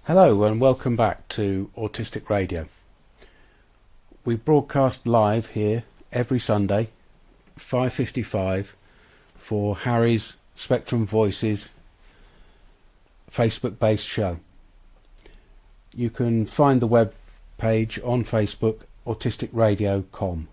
Hello and welcome back to Autistic Radio. We broadcast live here every Sunday, 5:55, for Harry's Spectrum Voices Facebook-based show. You can find the web page on Facebook, autisticradio.com.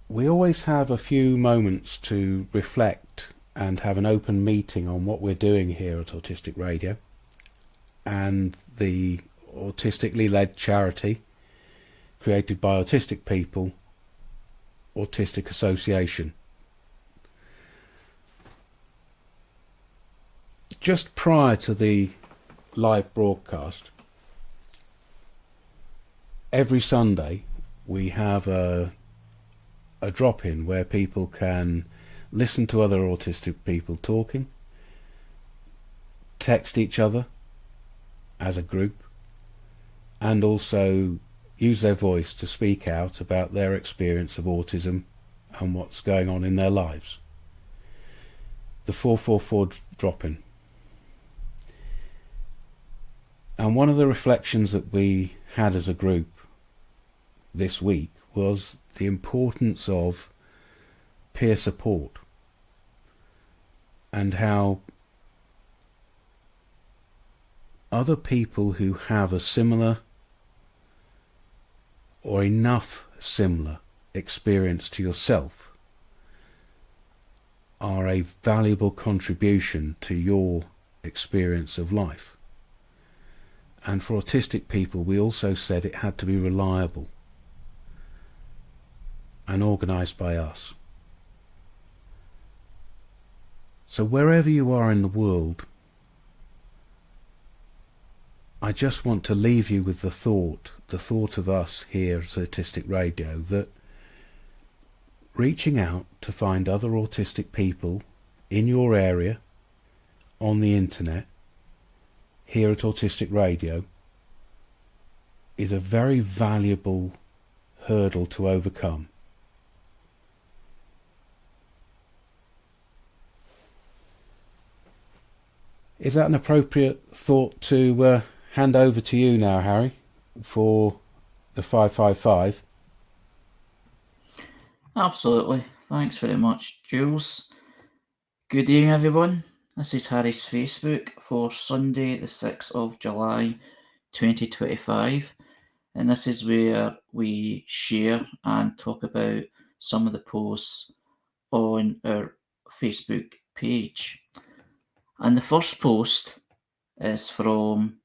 We always have a few moments to reflect and have an open meeting on what we're doing here at Autistic Radio and the autistically led charity created by autistic people, Autistic Association. Just prior to the live broadcast, every Sunday we have a drop-in where people can listen to other autistic people talking, text each other as a group, and also use their voice to speak out about their experience of autism and what's going on in their lives. The 444 drop-in. And one of the reflections that we had as a group this week was the importance of peer support and how other people who have a similar or enough similar experience to yourself are a valuable contribution to your experience of life. And for autistic people, we also said it had to be reliable and organised by us. So wherever you are in the world, I just want to leave you with the thought of us here at Autistic Radio, that reaching out to find other autistic people in your area, on the internet, here at Autistic Radio, is a very valuable hurdle to overcome. Is that an appropriate thought to hand over to you now, Harry, for the 555? Absolutely. Thanks very much, Jules. Good evening, everyone. This is Harry's Facebook for Sunday, the 6th of July, 2025. And this is where we share and talk about some of the posts on our Facebook page. And the first post is from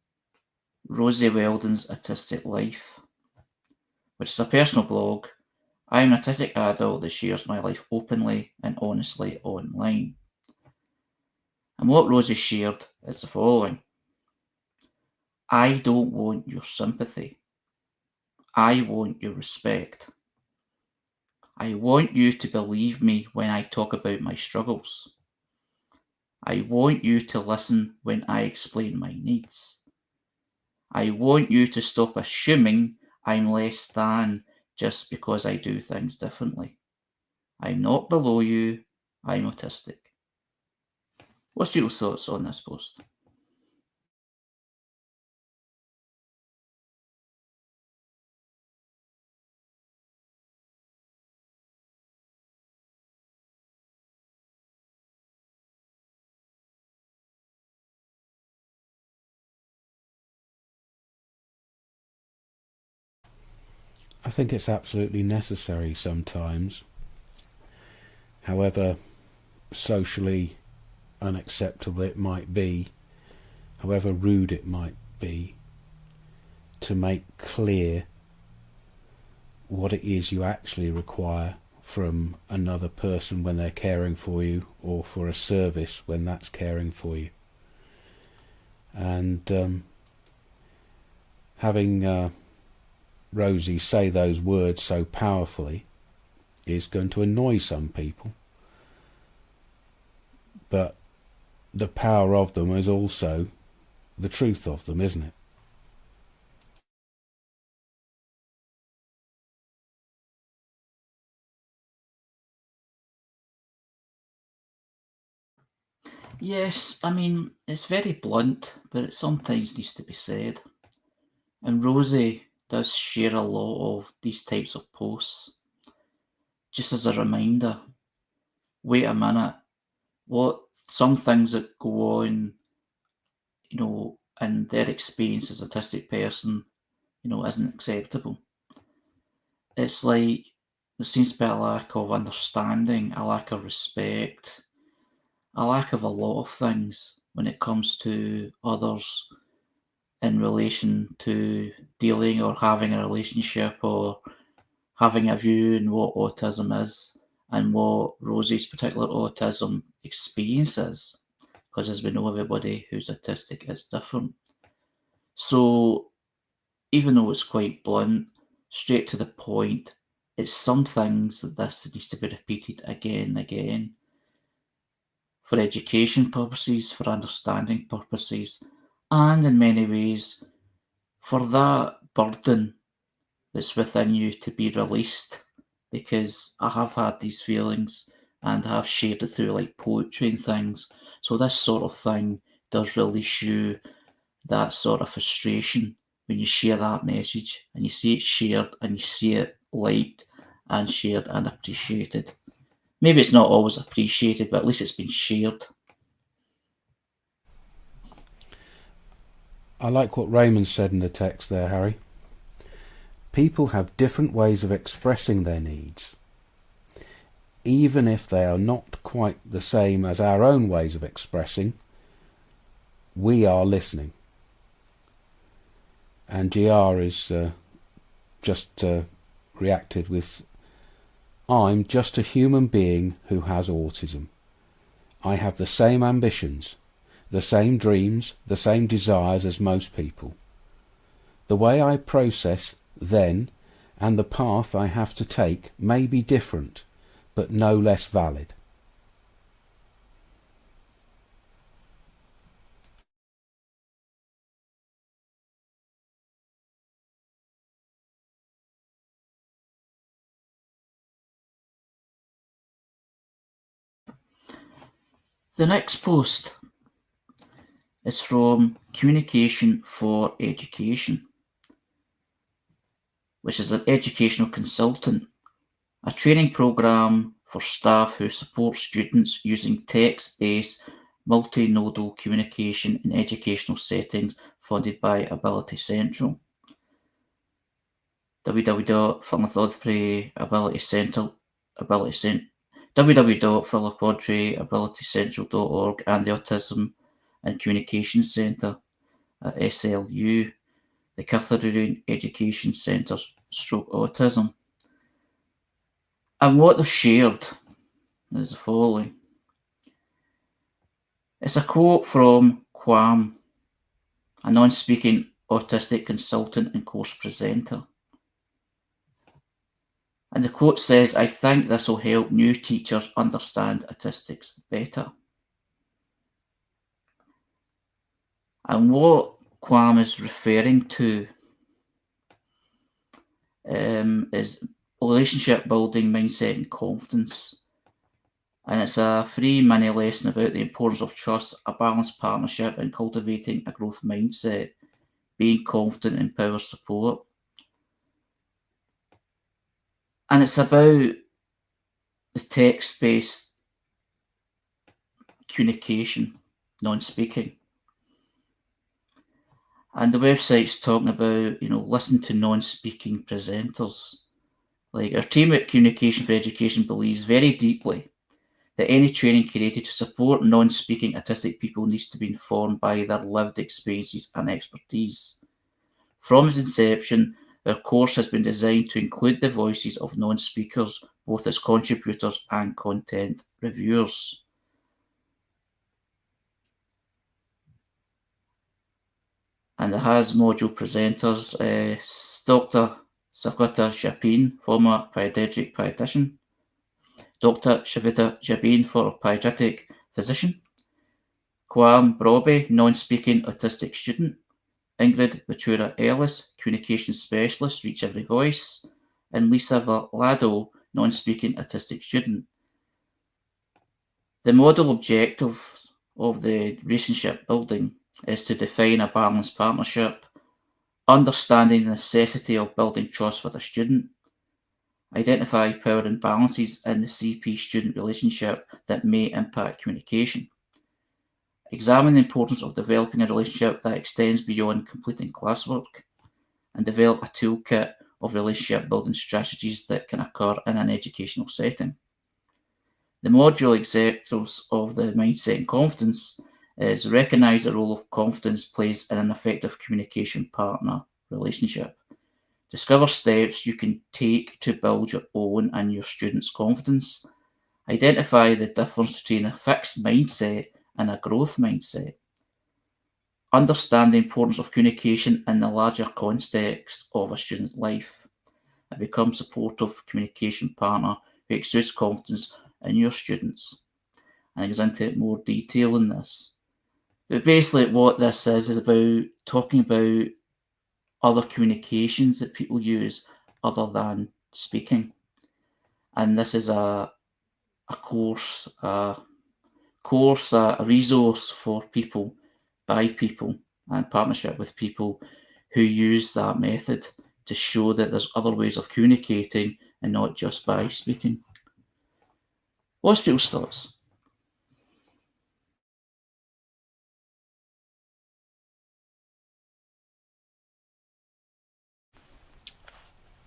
Rosie Weldon's Autistic Life, which is a personal blog. I am an autistic adult that shares my life openly and honestly online. And what Rosie shared is the following. I don't want your sympathy. I want your respect. I want you to believe me when I talk about my struggles. I want you to listen when I explain my needs. I want you to stop assuming I'm less than just because I do things differently. I'm not below you, I'm autistic. What's your thoughts on this post? I think it's absolutely necessary sometimes, however socially unacceptable it might be, however rude it might be, to make clear what it is you actually require from another person when they're caring for you, or for a service when that's caring for you. And having Rosie say those words so powerfully is going to annoy some people, but the power of them is also the truth of them, isn't it? Yes, I mean, it's very blunt, but it sometimes needs to be said. And Rosie does share a lot of these types of posts. Just as a reminder, wait a minute, what some things that go on, in their experience as an autistic person, isn't acceptable. It's like there seems to be a lack of understanding, a lack of respect, a lack of a lot of things when it comes to others in relation to dealing or having a relationship or having a view on what autism is and what Rosie's particular autism experience is. Because as we know, everybody who's autistic is different. So even though it's quite blunt, straight to the point, it's some things that this needs to be repeated again and again for education purposes, for understanding purposes, and in many ways for that burden that's within you to be released. Because I have had these feelings and I have shared it through like poetry and things. So this sort of thing does release you that sort of frustration when you share that message and you see it shared and you see it liked and shared and appreciated. Maybe it's not always appreciated, but at least it's been shared. I like what Raymond said in the text there, Harry. People have different ways of expressing their needs. Even if they are not quite the same as our own ways of expressing, we are listening. And GR is just reacted with, I'm just a human being who has autism. I have the same ambitions, the same dreams, the same desires as most people. The way I process then and the path I have to take may be different, but no less valid. The next post is from Communication for Education, which is an educational consultant, a training programme for staff who support students using text-based multinodal communication in educational settings funded by Ability Central. www.philanthropiabilitycentral.org and the Autism and Communication Centre at SLU, the Catherine Education Centre /Autism. And what they've shared is the following. It's a quote from Quam, a non-speaking autistic consultant and course presenter. And the quote says, I think this will help new teachers understand autistics better. And what Quam is referring to is relationship building, mindset and confidence. And it's a free mini lesson about the importance of trust, a balanced partnership and cultivating a growth mindset, being confident in power support. And it's about the text-based communication, non-speaking. And the website's talking about, listen to non-speaking presenters. Like, our team at Communication for Education believes very deeply that any training created to support non-speaking autistic people needs to be informed by their lived experiences and expertise. From its inception, our course has been designed to include the voices of non-speakers, both as contributors and content reviewers. And it has module presenters, Dr. Savita Japin, former pediatric pediatrician, Dr. Shavita Jabin, for pediatric physician, Quam Broby, non-speaking autistic student, Ingrid Ventura Ellis, communication specialist, Reach Every Voice, and Lisa Valado, non-speaking autistic student. The model objectives of the relationship building is to define a balanced partnership, understanding the necessity of building trust with a student, identify power imbalances in the CP-student relationship that may impact communication, examine the importance of developing a relationship that extends beyond completing classwork, and develop a toolkit of relationship building strategies that can occur in an educational setting. The module examples of the mindset and confidence is recognise the role of confidence plays in an effective communication partner relationship. Discover steps you can take to build your own and your students' confidence. Identify the difference between a fixed mindset and a growth mindset. Understand the importance of communication in the larger context of a student's life. And become a supportive communication partner who exudes confidence in your students. And it goes into more detail in this. But basically what this is about talking about other communications that people use other than speaking. And this is a course, a resource for people, by people, and partnership with people who use that method to show that there's other ways of communicating and not just by speaking. What's people's thoughts?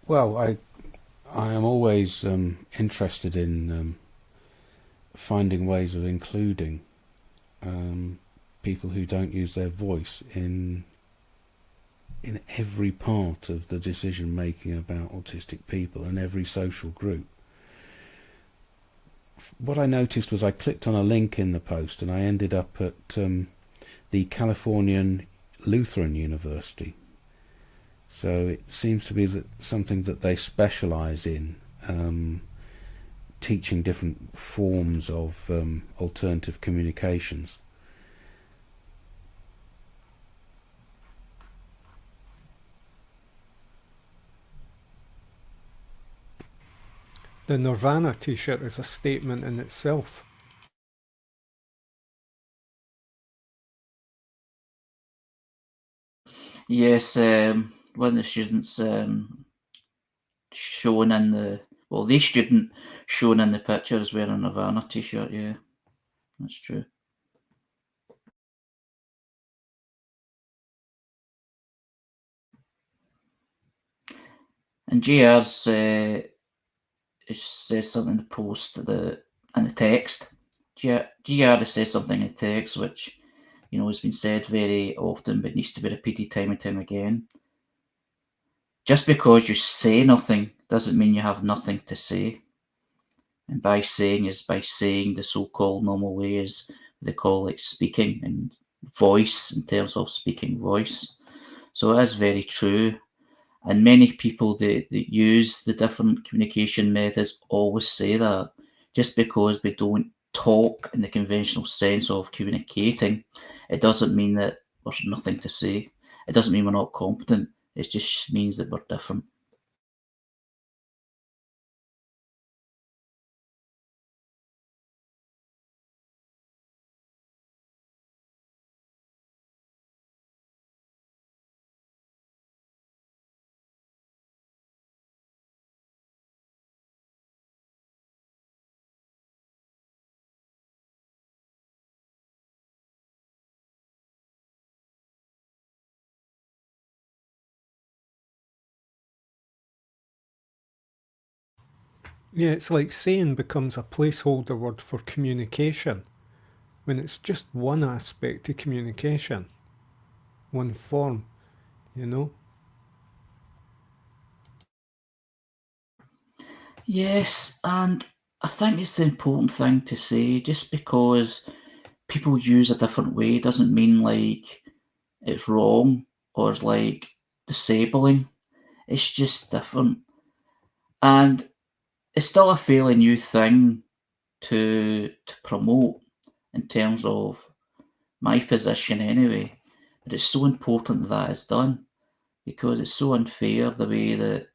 Well, I am always interested in finding ways of including people who don't use their voice in every part of the decision making about autistic people and every social group. What I noticed was I clicked on a link in the post and I ended up at the Californian Lutheran University. So it seems to be something that they specialise in, teaching different forms of alternative communications. The Nirvana t-shirt is a statement in itself. Yes, one of the students shown in the student shown in the picture is wearing a Nirvana t-shirt. Yeah, that's true. And JR's says something in the post in the text. GR says something in the text which has been said very often but needs to be repeated time and time again. Just because you say nothing doesn't mean you have nothing to say. And by saying the so-called normal way, as they call it, speaking and voice, in terms of speaking voice. So it is very true. And many people that use the different communication methods always say that. Just because we don't talk in the conventional sense of communicating, it doesn't mean that there's nothing to say. It doesn't mean we're not competent. It just means that we're different. Yeah, it's like saying becomes a placeholder word for communication, when it's just one aspect to communication, one form, Yes, and I think it's the important thing to say. Just because people use a different way doesn't mean like it's wrong or it's like disabling. It's just different. And it's still a fairly new thing to promote in terms of my position anyway. But it's so important that it's done because it's so unfair the way that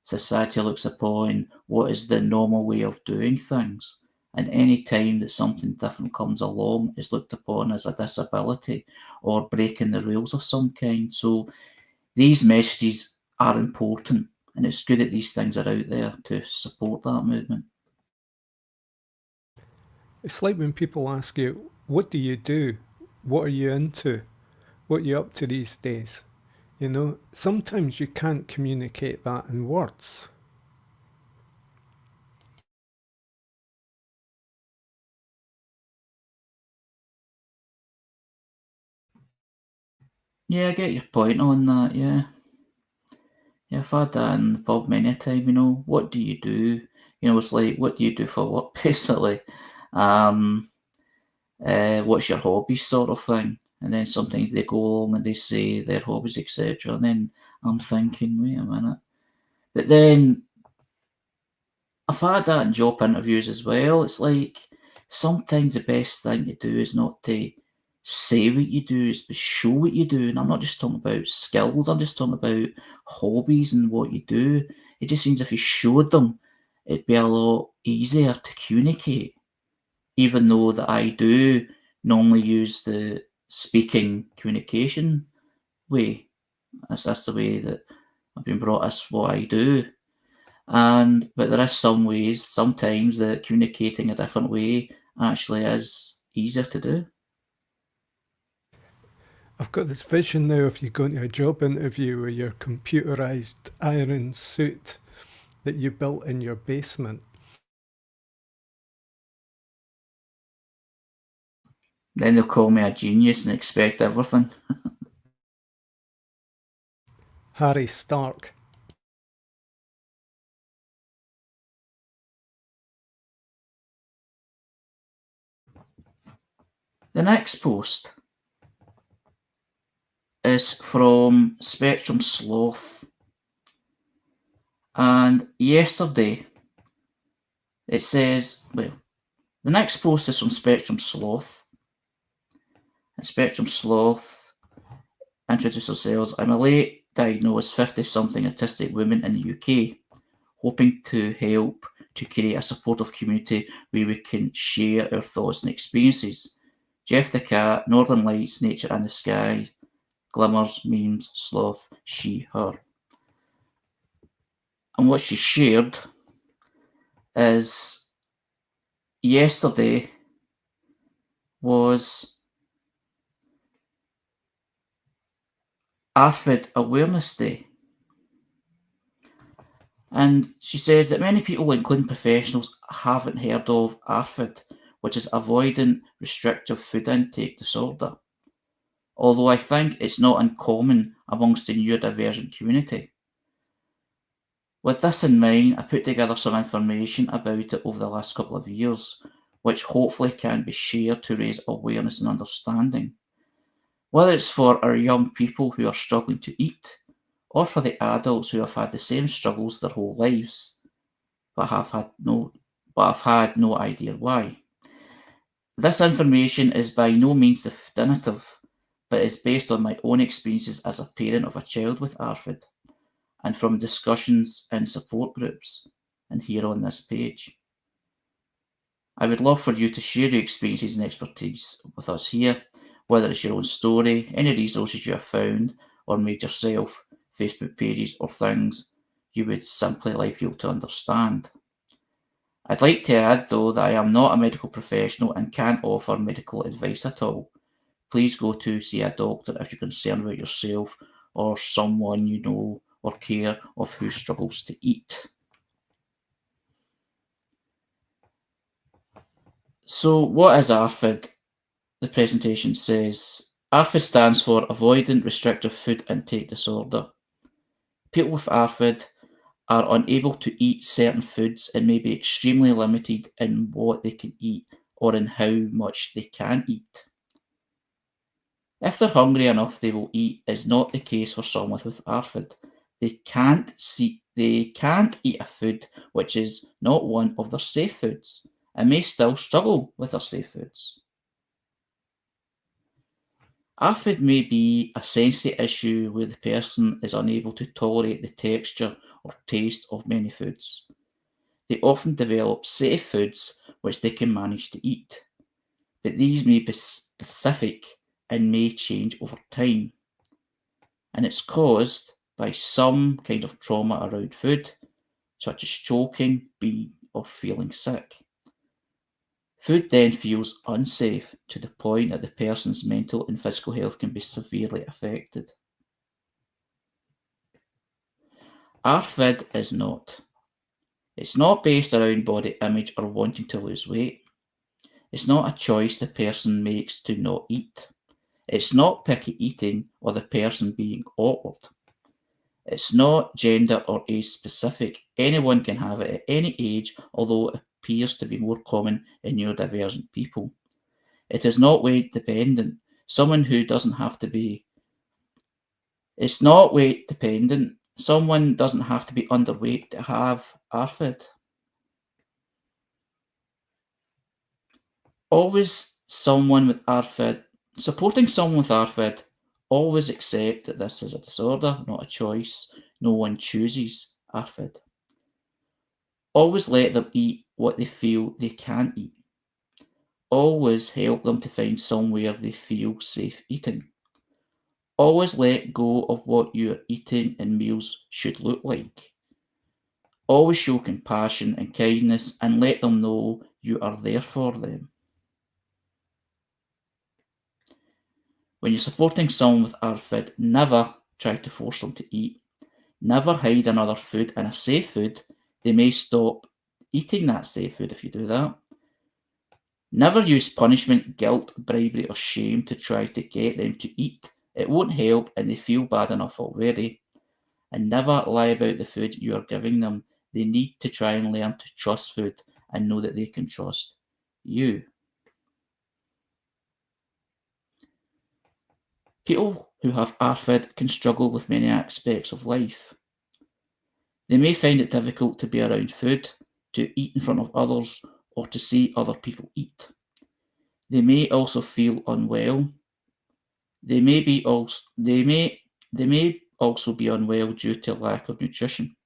society looks upon what is the normal way of doing things. and any time that something different comes along is looked upon as a disability or breaking the rules of some kind. So these messages are important, and it's good that these things are out there to support that movement. It's like when people ask you, what do you do? What are you into? What are you up to these days? You know, sometimes you can't communicate that in words. Yeah, I get your point on that, yeah. Yeah, I've had that in the pub many a time, you know, what do you do? You know, it's like, what do you do for work, basically? What's your hobbies, sort of thing? And then sometimes they go along and they say their hobbies, etc. And then I'm thinking, wait a minute. But then I've had that in job interviews as well. It's like sometimes the best thing to do is not to say what you do, is to show what you do. And I'm not just talking about skills, I'm just talking about hobbies and what you do. It just seems if you showed them, it'd be a lot easier to communicate. Even though that I do normally use the speaking communication way. That's the way that I've been brought, that's what I do. But there is some ways, sometimes, that communicating a different way actually is easier to do. I've got this vision now of you going to a job interview with your computerized iron suit that you built in your basement. Then they'll call me a genius and expect everything. Harry Stark. The next post is from Spectrum Sloth. And yesterday, it says, well, the next post is from Spectrum Sloth. And Spectrum Sloth introduce themselves. I'm a late diagnosed 50-something autistic woman in the UK, hoping to help to create a supportive community where we can share our thoughts and experiences. Jeff the cat, Northern Lights, Nature and the Sky, Glimmers, Memes, Sloth, She, Her. And what she shared is yesterday was ARFID Awareness Day. And she says that many people, including professionals, haven't heard of ARFID, which is Avoidant Restrictive Food Intake Disorder, although I think it's not uncommon amongst the neurodivergent community. With this in mind, I put together some information about it over the last couple of years, which hopefully can be shared to raise awareness and understanding. Whether it's for our young people who are struggling to eat, or for the adults who have had the same struggles their whole lives, but have had no idea why. This information is by no means definitive, but is based on my own experiences as a parent of a child with ARFID, and from discussions in support groups, and here on this page. I would love for you to share your experiences and expertise with us here, whether it's your own story, any resources you have found or made yourself, Facebook pages or things you would simply like people to understand. I'd like to add, though, that I am not a medical professional and can't offer medical advice at all. Please go to see a doctor if you're concerned about yourself or someone you know or care of who struggles to eat. So what is ARFID? The presentation says, ARFID stands for Avoidant Restrictive Food Intake Disorder. People with ARFID are unable to eat certain foods and may be extremely limited in what they can eat or in how much they can eat. If they're hungry enough, they will eat is not the case for someone with ARFID. They can't eat a food which is not one of their safe foods and may still struggle with their safe foods. ARFID may be a sensory issue where the person is unable to tolerate the texture or taste of many foods. They often develop safe foods which they can manage to eat, but these may be specific and may change over time. And it's caused by some kind of trauma around food, such as choking, being, or feeling sick. Food then feels unsafe to the point that the person's mental and physical health can be severely affected. ARFID is not. It's not based around body image or wanting to lose weight. It's not a choice the person makes to not eat. It's not picky eating or the person being awkward. It's not gender or age specific. Anyone can have it at any age, although it appears to be more common in neurodivergent people. It is not weight dependent. Someone doesn't have to be underweight to have ARFID. Supporting someone with ARFID, always accept that this is a disorder, not a choice. No one chooses ARFID. Always let them eat what they feel they can eat. Always help them to find somewhere they feel safe eating. Always let go of what your eating and meals should look like. Always show compassion and kindness and let them know you are there for them. When you're supporting someone with ARFID, never try to force them to eat. Never hide another food in a safe food. They may stop eating that safe food if you do that. Never use punishment, guilt, bribery, or shame to try to get them to eat. It won't help and they feel bad enough already. And never lie about the food you are giving them. They need to try and learn to trust food and know that they can trust you. People who have ARFID can struggle with many aspects of life. They may find it difficult to be around food, to eat in front of others, or to see other people eat. They may also feel unwell. They may also be unwell due to lack of nutrition.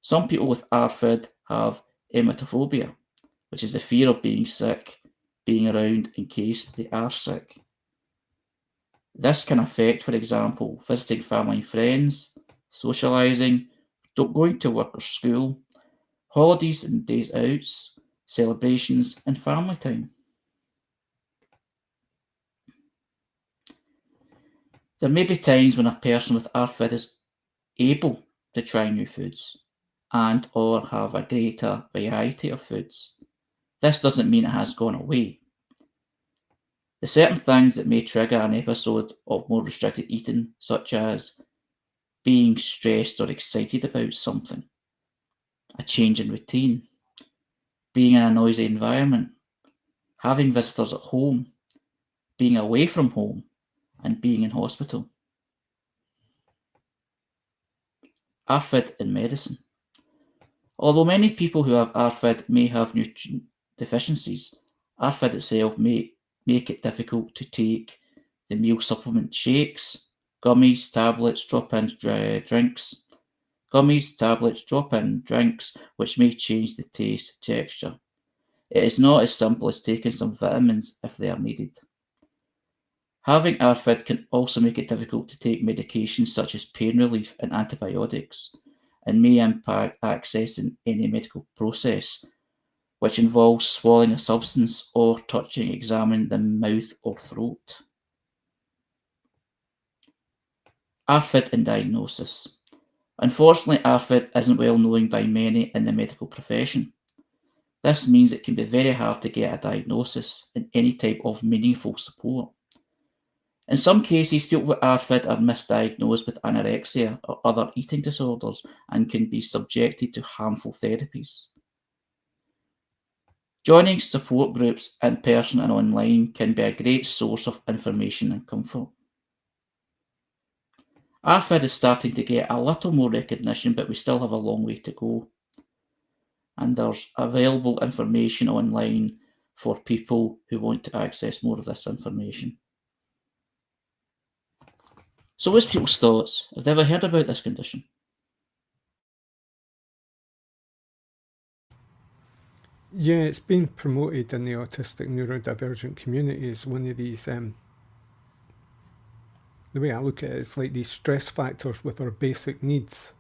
Some people with ARFID have emetophobia, which is the fear of being sick, being around in case they are sick. This can affect, for example, visiting family and friends, socialising, going to work or school, holidays and days out, celebrations, and family time. There may be times when a person with ARFID is able to try new foods and or have a greater variety of foods. This doesn't mean it has gone away. There are certain things that may trigger an episode of more restricted eating, such as being stressed or excited about something, a change in routine, being in a noisy environment, having visitors at home, being away from home, and being in hospital. ARFID in medicine. Although many people who have ARFID may have nutrient deficiencies, ARFID itself may make it difficult to take the meal supplement shakes, gummies, tablets, drop-in drinks, which may change the taste, texture. It is not as simple as taking some vitamins if they are needed. Having ARFID can also make it difficult to take medications such as pain relief and antibiotics, and may impact accessing any medical process, which involves swallowing a substance or examining the mouth or throat. ARFID and diagnosis. Unfortunately, ARFID isn't well known by many in the medical profession. This means it can be very hard to get a diagnosis and any type of meaningful support. In some cases, people with ARFID are misdiagnosed with anorexia or other eating disorders and can be subjected to harmful therapies. Joining support groups in person and online can be a great source of information and comfort. ARFID is starting to get a little more recognition, but we still have a long way to go. And there's available information online for people who want to access more of this information. So what's people's thoughts? Have they ever heard about this condition? Yeah, it's been promoted in the autistic neurodivergent community as one of these, the way I look at it, it's like these stress factors with our basic needs.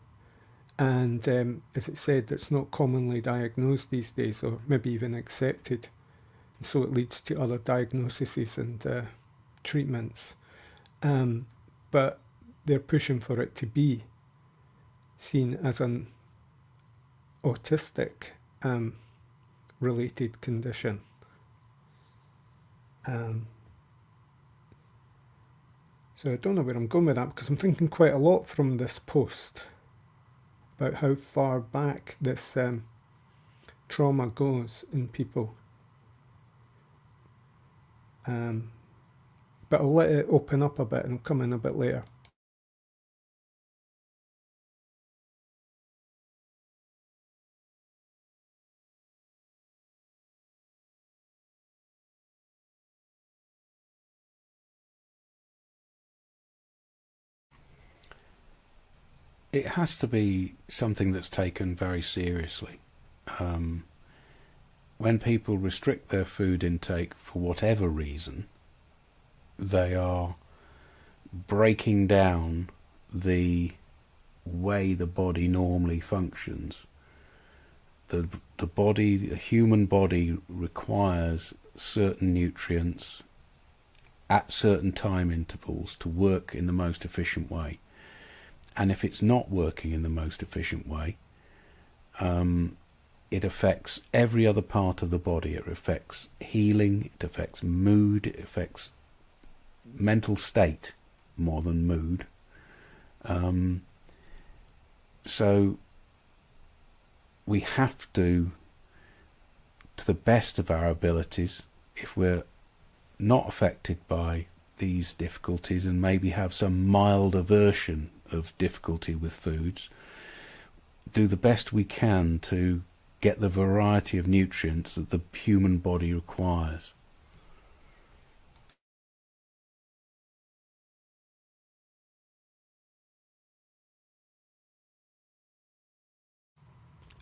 And as it said, it's not commonly diagnosed these days, or maybe even accepted. So it leads to other diagnoses and treatments. But they're pushing for it to be seen as an autistic related condition. So I don't know where I'm going with that, because I'm thinking quite a lot from this post about how far back this trauma goes in people. But I'll let it open up a bit and come in a bit later. It has to be something that's taken very seriously. When people restrict their food intake for whatever reason, they are breaking down the way the body normally functions. The human body requires certain nutrients at certain time intervals to work in the most efficient way. And if it's not working in the most efficient way, it affects every other part of the body. It affects healing, it affects mood, it affects mental state more than mood. So we have to the best of our abilities, if we're not affected by these difficulties and maybe have some mild aversion of difficulty with foods, do the best we can to get the variety of nutrients that the human body requires.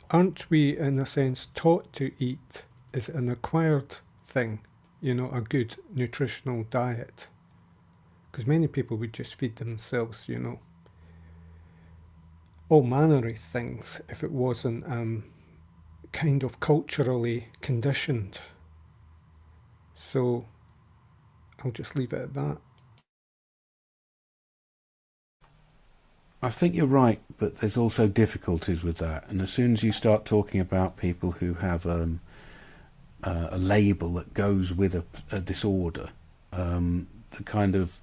Aren't we, in a sense, taught to eat? Is it an acquired thing, a good nutritional diet? Because many people would just feed themselves, all manner of things if it wasn't kind of culturally conditioned. So I'll just leave it at that. I think you're right, but there's also difficulties with that. And as soon as you start talking about people who have a label that goes with a disorder, the kind of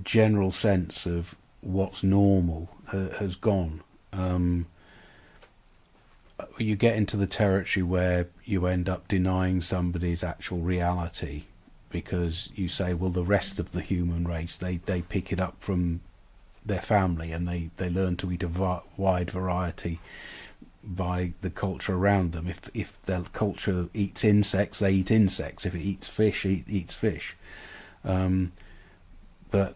general sense of what's normal has gone. You get into the territory where you end up denying somebody's actual reality because you say, well, the rest of the human race, they pick it up from their family and they learn to eat a wide variety by the culture around them. If their culture eats insects, they eat insects. If it eats fish, it eats fish. But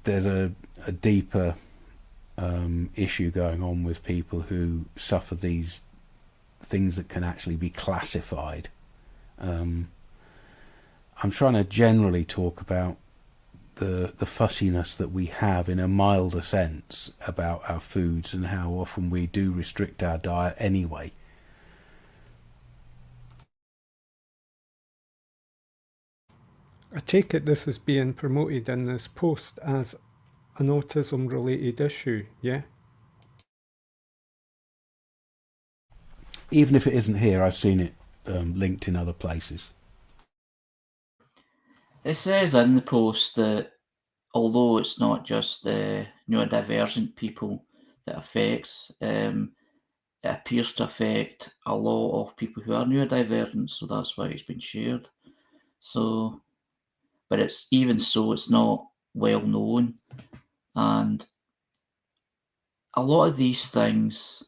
there's a deeper issue going on with people who suffer these things that can actually be classified. I'm trying to generally talk about the fussiness that we have in a milder sense about our foods and how often we do restrict our diet anyway. I take it this is being promoted in this post as an autism related issue, yeah? Even if it isn't here, I've seen it linked in other places. It says in the post that although it's not just neurodivergent people that affects, it appears to affect a lot of people who are neurodivergent, so that's why it's been shared. So, but it's even so, it's not well known, and a lot of these things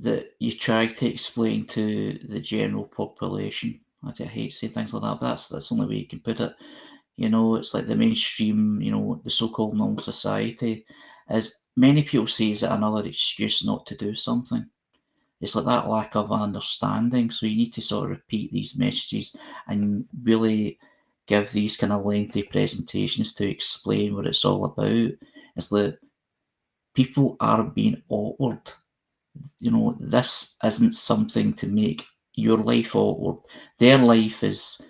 that you try to explain to the general population, I hate to say things like that, but that's the only way you can put it. It's like the mainstream, the so-called normal society, as many people say, is another excuse not to do something. It's like that lack of understanding. So you need to sort of repeat these messages and really give these kind of lengthy presentations to explain what it's all about. It's that people aren't being awkward. You know, this isn't something to make your life awkward. Their life is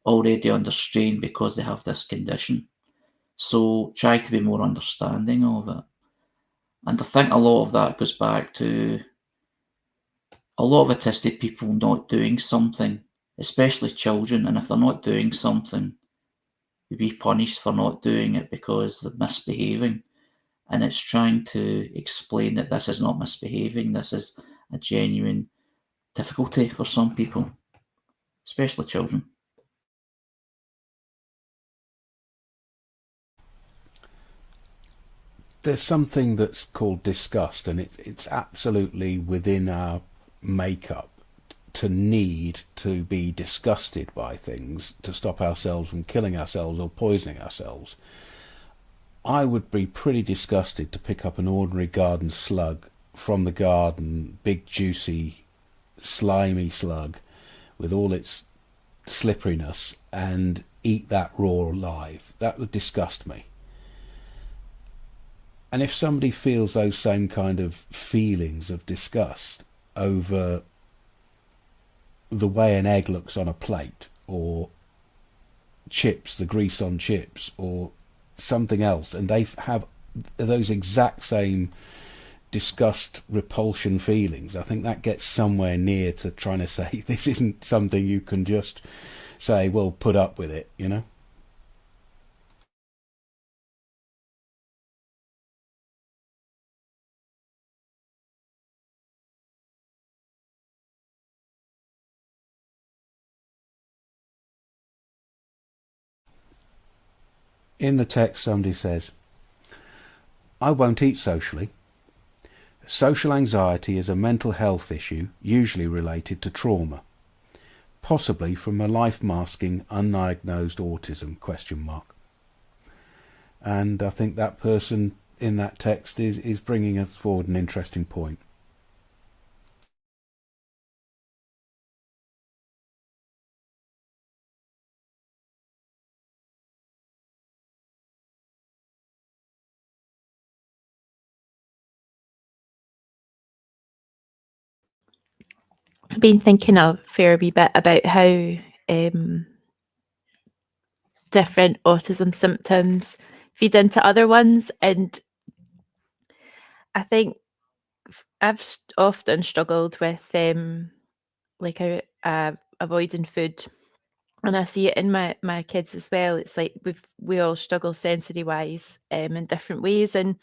already under strain because they have this condition. So try to be more understanding of it. And I think a lot of that goes back to a lot of autistic people not doing something, especially children. And if they're not doing something, they be punished for not doing it because they're misbehaving. And it's trying to explain that this is not misbehaving. This is a genuine difficulty for some people, especially children. There's something that's called disgust, and it's absolutely within our makeup to need to be disgusted by things to stop ourselves from killing ourselves or poisoning ourselves. I would be pretty disgusted to pick up an ordinary garden slug from the garden, big juicy slimy slug with all its slipperiness, and eat that raw live. That would disgust me. And if somebody feels those same kind of feelings of disgust over the way an egg looks on a plate, or chips, the grease on chips, or something else, and they have those exact same disgust, repulsion feelings, I think that gets somewhere near to trying to say this isn't something you can just say, well, put up with it, you know? In the text, somebody says, I won't eat socially. Social anxiety is a mental health issue, usually related to trauma, possibly from a life-masking, undiagnosed autism, ? And I think that person in that text is bringing us forward an interesting point. I've been thinking a fair wee bit about how different autism symptoms feed into other ones, and I think I've often struggled with avoiding food, and I see it in my kids as well. It's like we all struggle sensory wise in different ways, and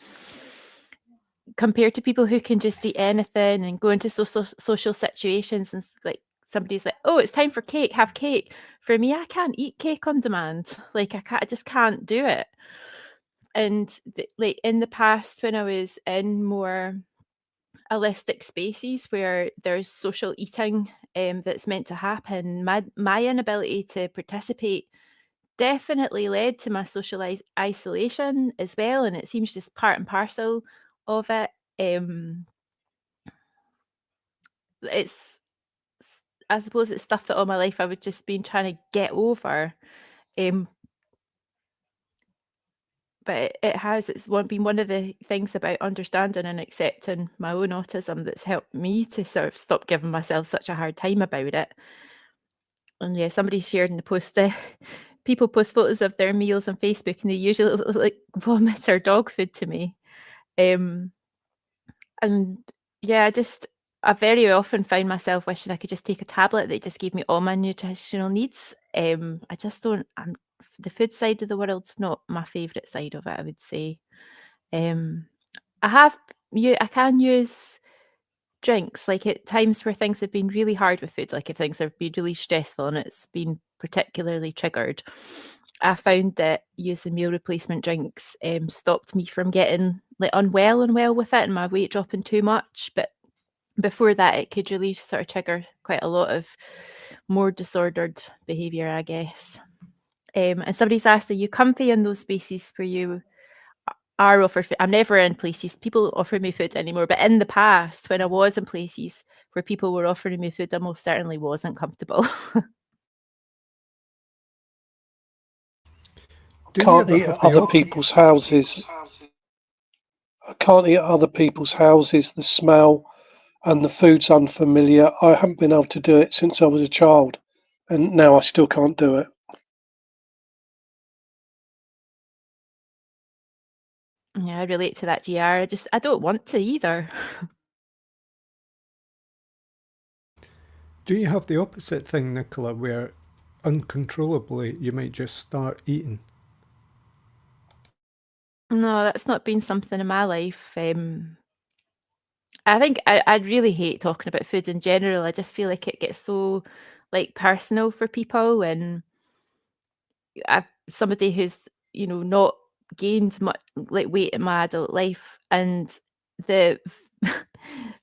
compared to people who can just eat anything and go into social situations, and like somebody's like, oh, it's time for cake, have cake. For me, I can't eat cake on demand. Like I just can't do it. And like in the past, when I was in more holistic spaces where there's social eating that's meant to happen, my inability to participate definitely led to my social isolation as well, and it seems just part and parcel of it. It's I suppose it's stuff that all my life I would just been trying to get over, but it's been one of the things about understanding and accepting my own autism that's helped me to sort of stop giving myself such a hard time about it. And yeah, somebody shared in the post that people post photos of their meals on Facebook and they usually look like vomit or dog food to me. And yeah, I very often find myself wishing I could just take a tablet that just gave me all my nutritional needs. I just don't. The food side of the world's not my favourite side of it, I would say. I can use drinks, like at times where things have been really hard with food, like if things have been really stressful and it's been particularly triggered. I found that using meal replacement drinks stopped me from getting like unwell with it and my weight dropping too much. But before that, it could really sort of trigger quite a lot of more disordered behaviour, I guess. And somebody's asked, are you comfy in those spaces where you are offered food? I'm never in places people offer me food anymore, but in the past, when I was in places where people were offering me food, I most certainly wasn't comfortable. Do you Can't ever eat have at the other op- people's houses. I can't eat at other people's houses. The smell and the food's unfamiliar. I haven't been able to do it since I was a child, and now I still can't do it. Yeah, I relate to that, GR. I don't want to either. Do you have the opposite thing, Nicola, where uncontrollably you might just start eating? No, that's not been something in my life. I think I'd really hate talking about food in general. I just feel like it gets so like personal for people, and somebody who's not gained much like weight in my adult life, and the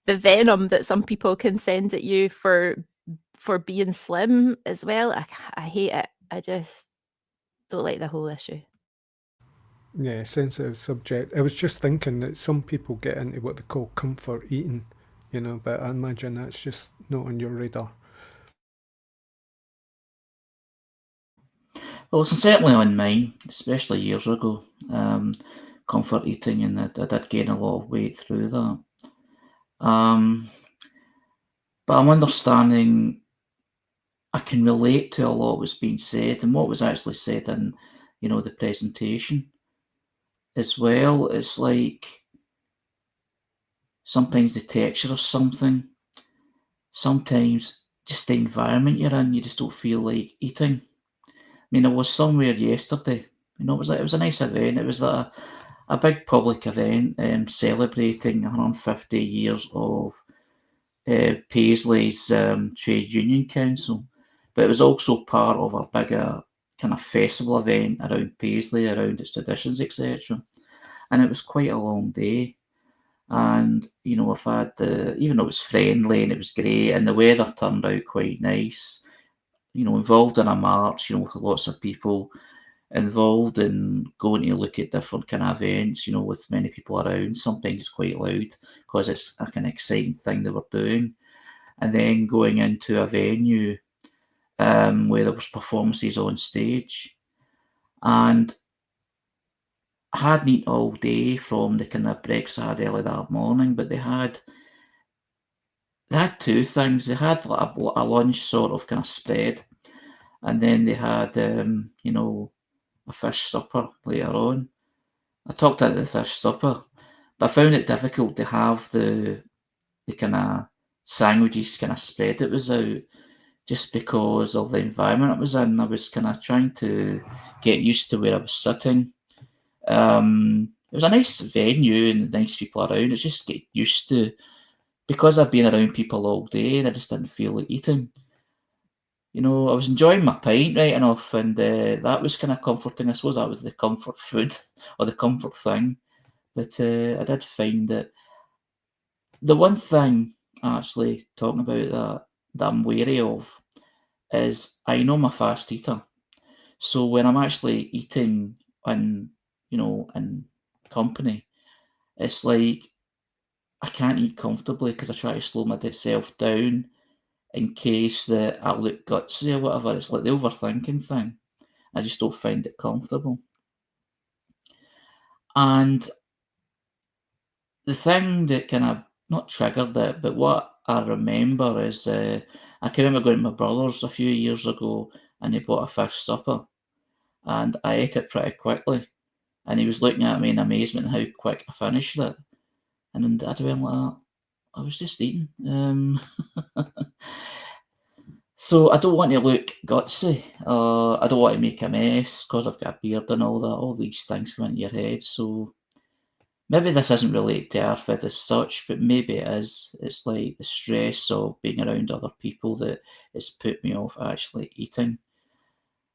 the venom that some people can send at you for being slim as well. I hate it. I just don't like the whole issue. Yeah, sensitive subject. I was just thinking that some people get into what they call comfort eating, but I imagine that's just not on your radar. Well, it's certainly on mine, especially years ago. Comfort eating, and I did gain a lot of weight through that. But I'm understanding I can relate to a lot what's being said and what was actually said in, the presentation as well. It's like sometimes the texture of something, sometimes just the environment you're in, you just don't feel like eating. I mean, I was somewhere yesterday, it was a nice event. It was a big public event celebrating 150 years of Paisley's Trade Union Council, but it was also part of a bigger kind of festival event around Paisley, around its traditions, etc. And it was quite a long day. And I've had even though it was friendly and it was great, and the weather turned out quite nice. Involved in a march, with lots of people involved in going to look at different kind of events, with many people around. Sometimes it's quite loud because it's a kind of exciting thing they were doing. And then going into a venue where there was performances on stage. And I hadn't eaten all day from the kind of breakfast I had early that morning, but they had two things. They had like a lunch sort of kind of spread, and then they had, a fish supper later on. I talked about the fish supper, but I found it difficult to have the kind of sandwiches kind of spread it was out, just because of the environment I was in. I was kind of trying to get used to where I was sitting. It was a nice venue and nice people around. It's just get used to, because I've been around people all day and I just didn't feel like eating. I was enjoying my pint right enough, and that was kind of comforting. I suppose that was the comfort food or the comfort thing. But I did find that the one thing, actually, talking about that I'm wary of is I'm a fast eater. So when I'm actually eating in company, it's like I can't eat comfortably because I try to slow myself down in case that I look gutsy or whatever. It's like the overthinking thing. I just don't find it comfortable. And the thing that kind of not triggered it, but what I remember is I can remember going to my brother's a few years ago, and he bought a fish supper, and I ate it pretty quickly. And he was looking at me in amazement how quick I finished it. And I went like that. I was just eating. So I don't want to look gutsy. I don't want to make a mess because I've got a beard and all that. All these things come into your head. So maybe this isn't related to ARFID as such, but maybe it is. It's like the stress of being around other people that has put me off actually eating.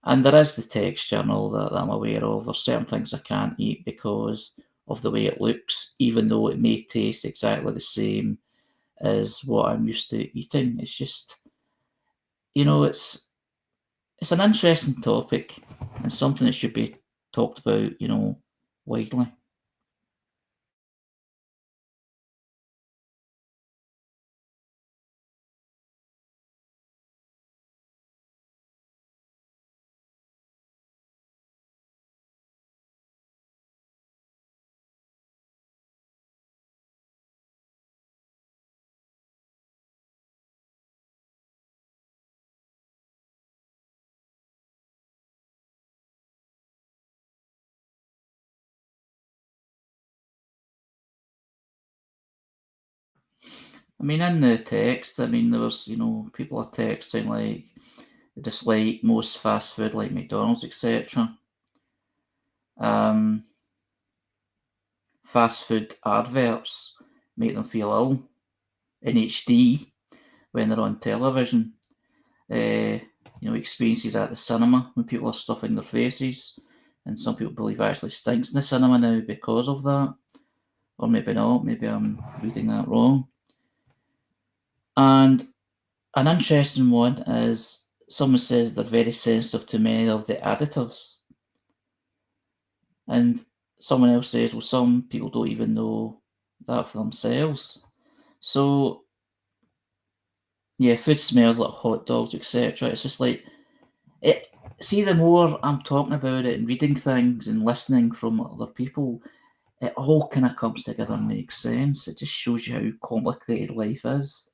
And there is the texture and all that I'm aware of. There's certain things I can't eat because of the way it looks, even though it may taste exactly the same as what I'm used to eating. It's just, it's an interesting topic and something that should be talked about, widely. I mean, in the text, I mean, there was, people are texting like they dislike most fast food like McDonald's, etc. Fast food adverts make them feel ill in HD when they're on television. Experiences at the cinema when people are stuffing their faces, and some people believe it actually stinks in the cinema now because of that. Or maybe not, maybe I'm reading that wrong. And an interesting one is someone says they're very sensitive to many of the additives. And someone else says, well, some people don't even know that for themselves. So, yeah, food smells like hot dogs, etc. It's just like, see, the more I'm talking about it and reading things and listening from other people, it all kind of comes together and makes sense. It just shows you how complicated life is.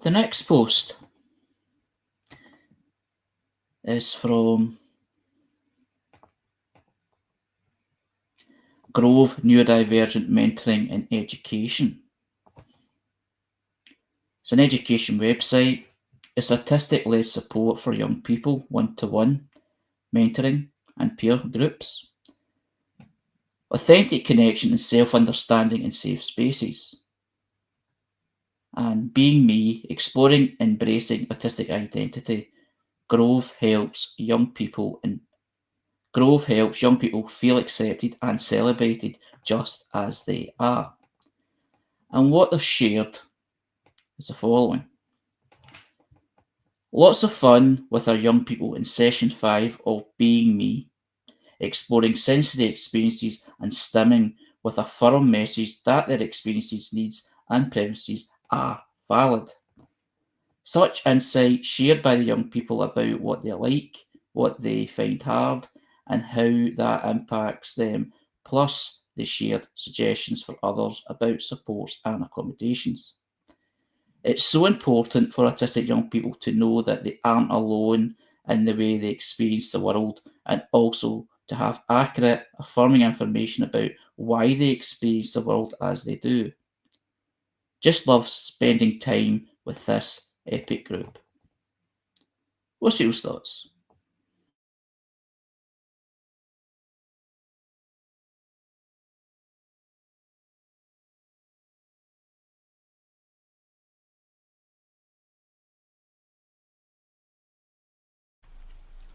The next post is from Grove Neurodivergent Mentoring and Education. It's an education website. It's autistic-led support for young people, one-to-one mentoring and peer groups. Authentic connection and self-understanding in safe spaces. And being me, exploring, embracing autistic identity. Grove helps young people feel accepted and celebrated just as they are. And what they've shared is the following. Lots of fun with our young people in session 5 of Being Me, exploring sensory experiences and stimming with a firm message that their experiences, needs and preferences are valid. Such insight shared by the young people about what they like, what they find hard, and how that impacts them, plus they shared suggestions for others about supports and accommodations. It's so important for autistic young people to know that they aren't alone in the way they experience the world, and also to have accurate, affirming information about why they experience the world as they do. Just love spending time with this epic group. What's your thoughts?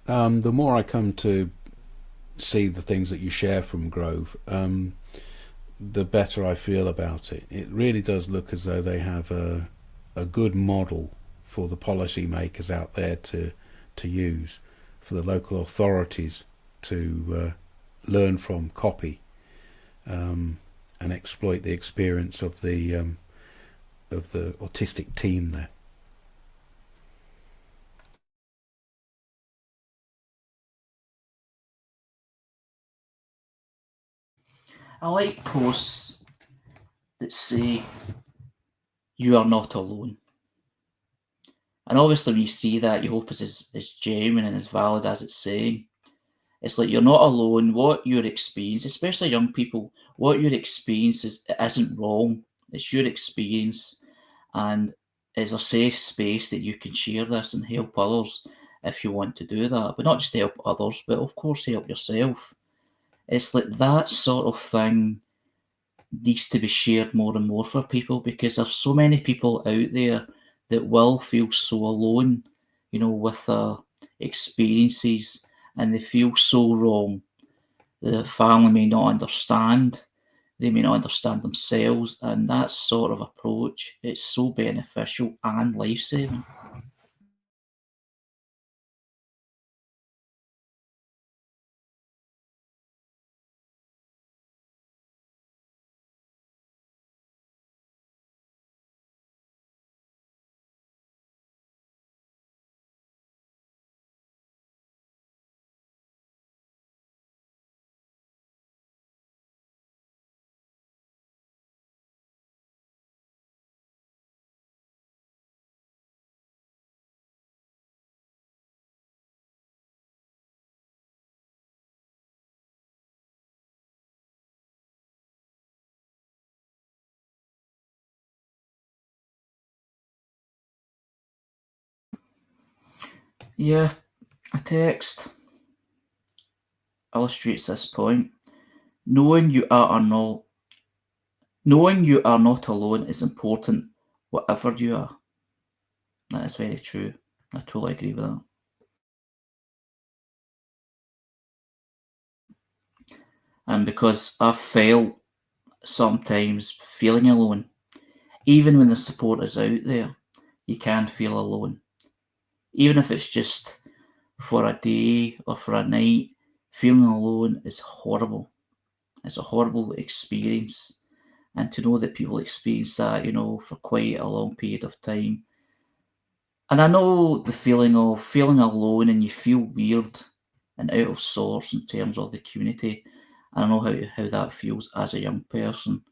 The more I come to see the things that you share from Grove, the better I feel about it. It really does look as though they have a good model for the policymakers out there to use, for the local authorities to learn from, copy, and exploit the experience of the autistic team there. I like posts that say, you are not alone. And obviously when you see that, you hope it's as genuine and as valid as it's saying. It's like you're not alone. What your experience, especially young people, what your experience isn't wrong. It's your experience, and it's a safe space that you can share this and help others if you want to do that. But not just help others, but of course help yourself. It's like that sort of thing needs to be shared more and more for people, because there's so many people out there that will feel so alone, with their experiences, and they feel so wrong. The family may not understand, they may not understand themselves, and that sort of approach, it's so beneficial and life-saving. Yeah, a text illustrates this point. Knowing you are not alone is important, whatever you are. That is very true. I totally agree with that. And because I've felt sometimes feeling alone, even when the support is out there, you can feel alone. Even if it's just for a day or for a night, feeling alone is horrible. It's a horrible experience. And to know that people experience that, for quite a long period of time. And I know the feeling of feeling alone and you feel weird and out of sorts in terms of the community. And I know how that feels as a young person.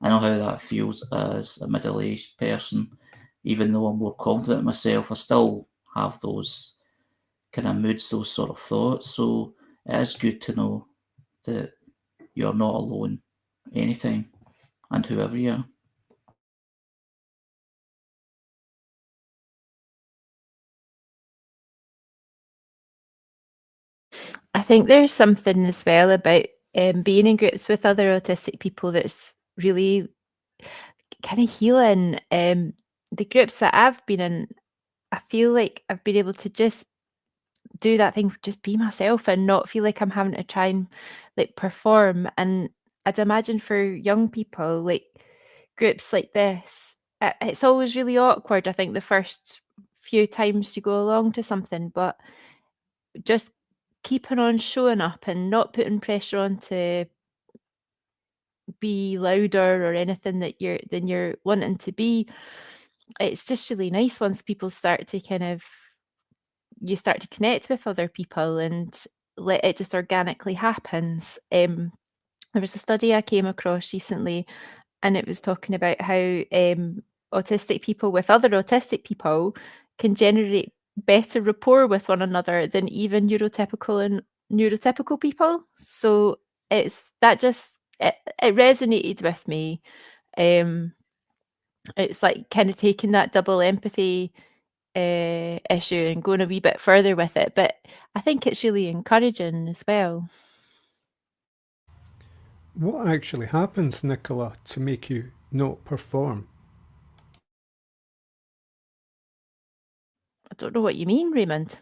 I know how that feels as a middle-aged person. Even though I'm more confident in myself, I still have those kind of moods, those sort of thoughts. So it is good to know that you're not alone anytime and whoever you are. I think there's something as well about being in groups with other autistic people that's really kind of healing. The groups that I've been in, I feel like I've been able to just do that thing, just be myself and not feel like I'm having to try and like perform. And I'd imagine for young people, like groups like this, it's always really awkward. I think the first few times you go along to something, but just keeping on showing up and not putting pressure on to be louder or anything than you're wanting to be. It's just really nice once people start to you start to connect with other people and let it just organically happens. There was a study I came across recently, and it was talking about how autistic people with other autistic people can generate better rapport with one another than even neurotypical people. So it resonated with me. It's like kind of taking that double empathy issue and going a wee bit further with it. But I think it's really encouraging as well. What actually happens, Nicola, to make you not perform? I don't know what you mean, Raymond.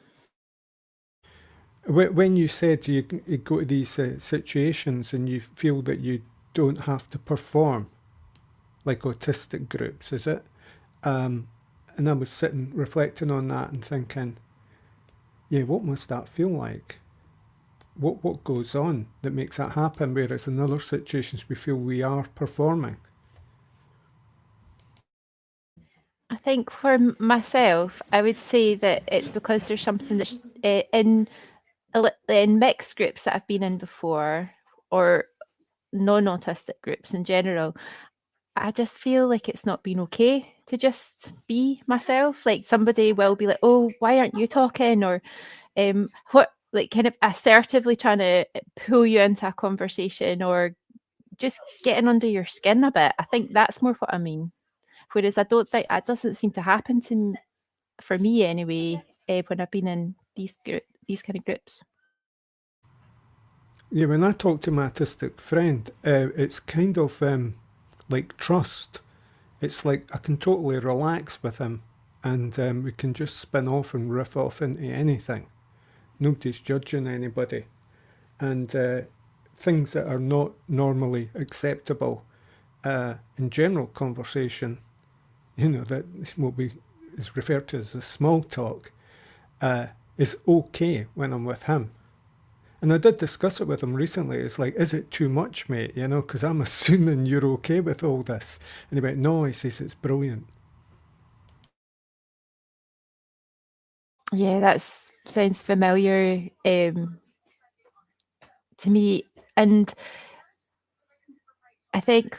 When you said you go to these situations and you feel that you don't have to perform, like autistic groups, is it? And I was sitting reflecting on that and thinking, yeah, what must that feel like? What goes on that makes that happen? Whereas in other situations we feel we are performing. I think for myself, I would say that it's because there's something that's in mixed groups that I've been in before, or non-autistic groups in general. I just feel like it's not been okay to just be myself. Like somebody will be like, "Oh, why aren't you talking?" Or what, like kind of assertively trying to pull you into a conversation or just getting under your skin a bit. I think that's more what I mean. Whereas I don't think that doesn't seem to happen for me anyway, when I've been in these kind of groups. Yeah, when I talk to my autistic friend, it's kind of like trust. It's like I can totally relax with him and we can just spin off and riff off into anything. Nobody's judging anybody. And things that are not normally acceptable in general conversation, that what is referred to as the small talk, is okay when I'm with him. And I did discuss it with him recently. It's like, is it too much, mate? Because I'm assuming you're okay with all this. And he went, no, he says it's brilliant. Yeah, that sounds familiar to me. And I think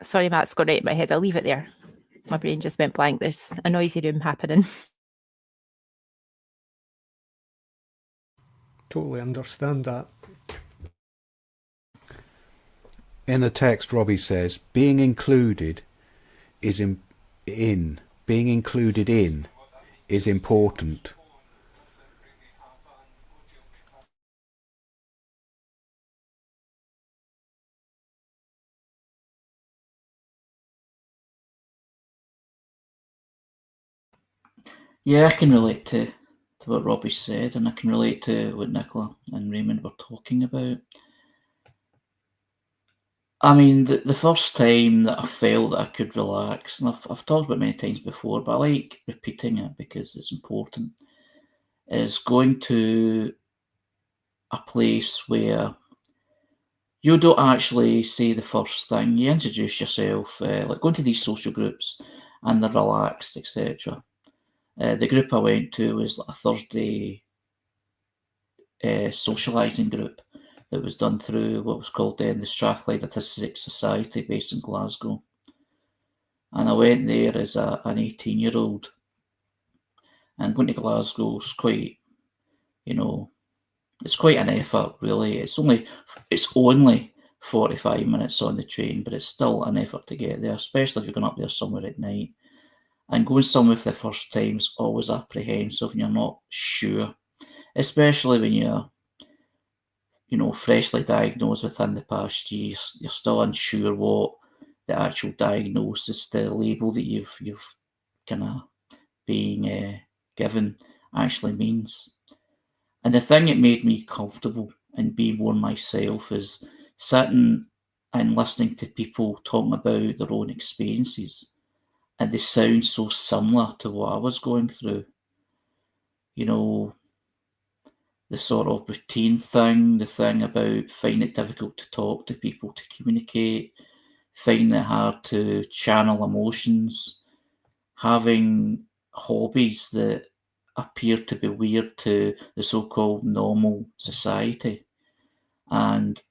sorry, Matt's gone right in my head. I'll leave it there. My brain just went blank. There's a noisy room happening. Totally understand that. In the text, Robbie says, being included in is important. Yeah, I can relate to what Robbie said, and I can relate to what Nicola and Raymond were talking about. I mean, the first time that I felt that I could relax, and I've talked about it many times before, but I like repeating it because it's important, is going to a place where you don't actually say the first thing. You introduce yourself, like going to these social groups, and they're relaxed, etc. The group I went to was a Thursday socialising group that was done through what was called the Stratikis Autistic Society based in Glasgow. And I went there as an 18-year-old. And going to Glasgow is quite, it's quite an effort, really. It's only 45 minutes on the train, but it's still an effort to get there, especially if you're going up there somewhere at night. And going somewhere for the first time is always apprehensive and you're not sure, especially when you're, freshly diagnosed within the past year. You're still unsure what the actual diagnosis, the label that you've kind of being given actually means. And the thing that made me comfortable and be more myself is sitting and listening to people talking about their own experiences, and they sound so similar to what I was going through. The sort of routine thing, the thing about finding it difficult to talk to people, to communicate, finding it hard to channel emotions, having hobbies that appear to be weird to the so-called normal society, and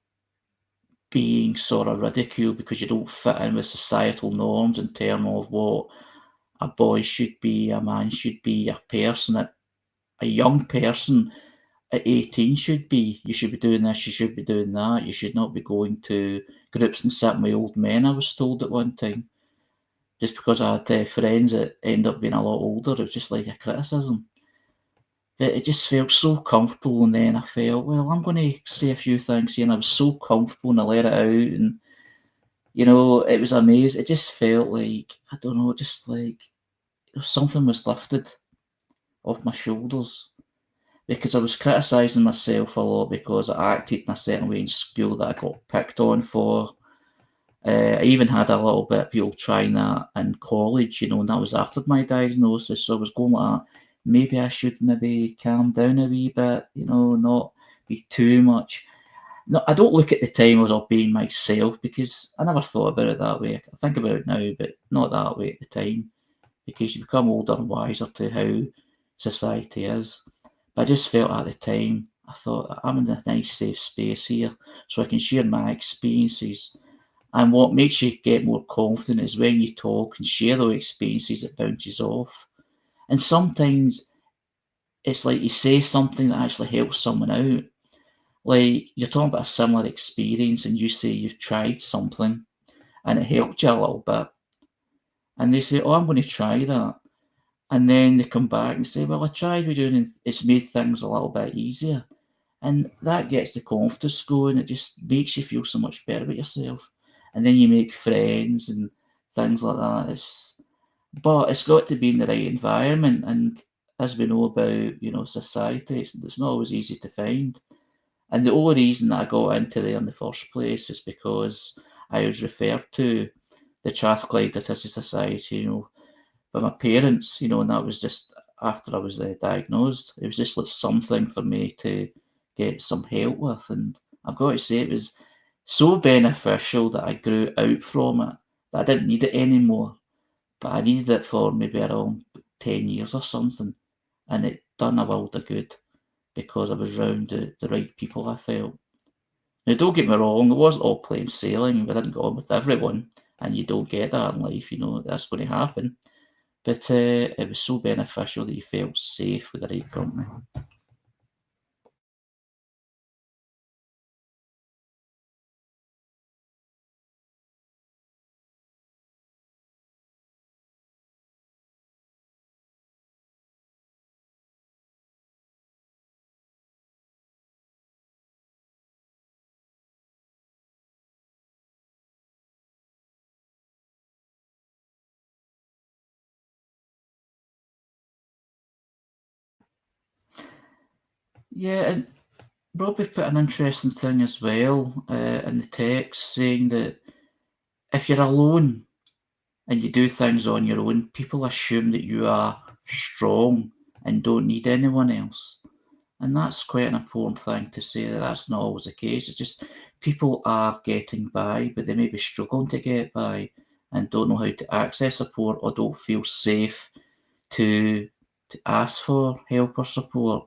being sort of ridiculed because you don't fit in with societal norms in terms of what a boy should be, a man should be, a young person at 18 should be. You should be doing this, you should be doing that, you should not be going to groups and sitting with old men, I was told at one time. Just because I had friends that end up being a lot older, it was just like a criticism. But it just felt so comfortable, and then I felt, well, I'm going to say a few things here, and I was so comfortable, and I let it out, and it was amazing. It just felt like, I don't know, just like something was lifted off my shoulders. Because I was criticising myself a lot because I acted in a certain way in school that I got picked on for. I even had a little bit of people trying that in college, and that was after my diagnosis. So I was going like, maybe I should maybe calm down a wee bit, not be too much. No, I don't look at the time as all being myself, because I never thought about it that way. I think about it now, but not that way at the time, because you become older and wiser to how society is. But I just felt at the time, I thought, I'm in a nice safe space here, so I can share my experiences. And what makes you get more confident is when you talk and share those experiences, it bounces off. And sometimes it's like you say something that actually helps someone out. Like you're talking about a similar experience and you say you've tried something and it helped you a little bit. And they say, oh, I'm going to try that. And then they come back and say, well, I tried what you're doing and it's made things a little bit easier. And that gets the confidence going. It just makes you feel so much better about yourself. And then you make friends and things like that. But it's got to be in the right environment. And as we know about, society, it's not always easy to find. And the only reason that I got into there in the first place is because I was referred to the Strathclyde Autistic Society, by my parents, and that was just after I was diagnosed. It was just like something for me to get some help with. And I've got to say, it was so beneficial that I grew out from it, that I didn't need it anymore. But I needed it for maybe around 10 years or something. And it done a world of good because I was around the right people, I felt. Now, don't get me wrong, it wasn't all plain sailing. I didn't go on with everyone, and you don't get that in life, that's going to happen. But it was so beneficial that you felt safe with the right company. Yeah, and Robbie put an interesting thing as well in the text, saying that if you're alone and you do things on your own, people assume that you are strong and don't need anyone else. And that's quite an important thing to say, that that's not always the case. It's just people are getting by, but they may be struggling to get by and don't know how to access support or don't feel safe to ask for help or support.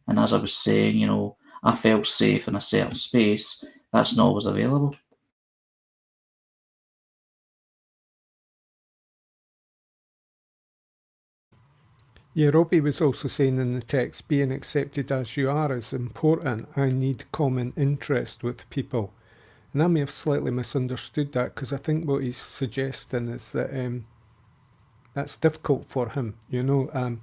And as I was saying, you know, I felt safe in a certain space. That's not always available. Yeah, Robbie was also saying in the text, being accepted as you are is important. I need common interest with people. And I may have slightly misunderstood that, because I think what he's suggesting is that that's difficult for him. You know,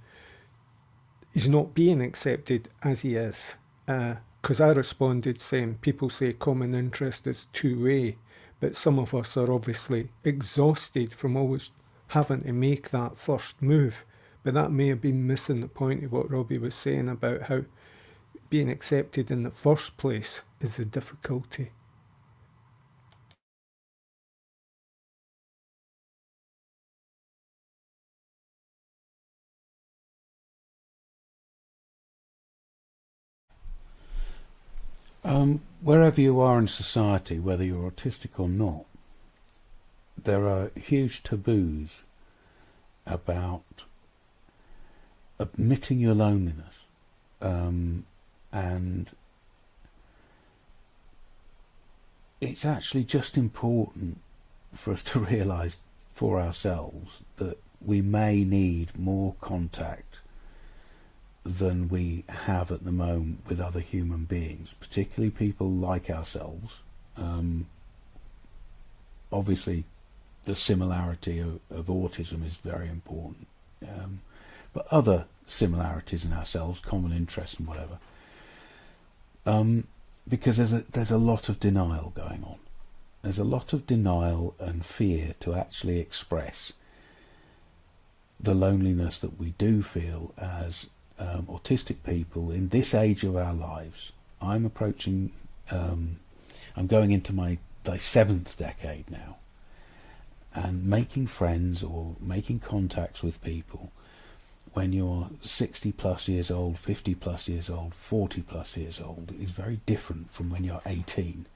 he's not being accepted as he is. Because I responded saying, people say common interest is two-way, but some of us are obviously exhausted from always having to make that first move. But that may have been missing the point of what Robbie was saying about how being accepted in the first place is the difficulty. Wherever you are in society, whether you're autistic or not, there are huge taboos about admitting your loneliness, and it's actually just important for us to realise for ourselves that we may need more contact than we have at the moment with other human beings, particularly people like ourselves. Obviously, the similarity of autism is very important, but other similarities in ourselves, common interests and whatever, because there's a lot of denial going on. There's a lot of denial and fear to actually express the loneliness that we do feel as autistic people in this age of our lives. I'm approaching, I'm going into my 7th decade now, and making friends or making contacts with people when you're 60 plus years old, 50 plus years old, 40 plus years old is very different from when you're 18.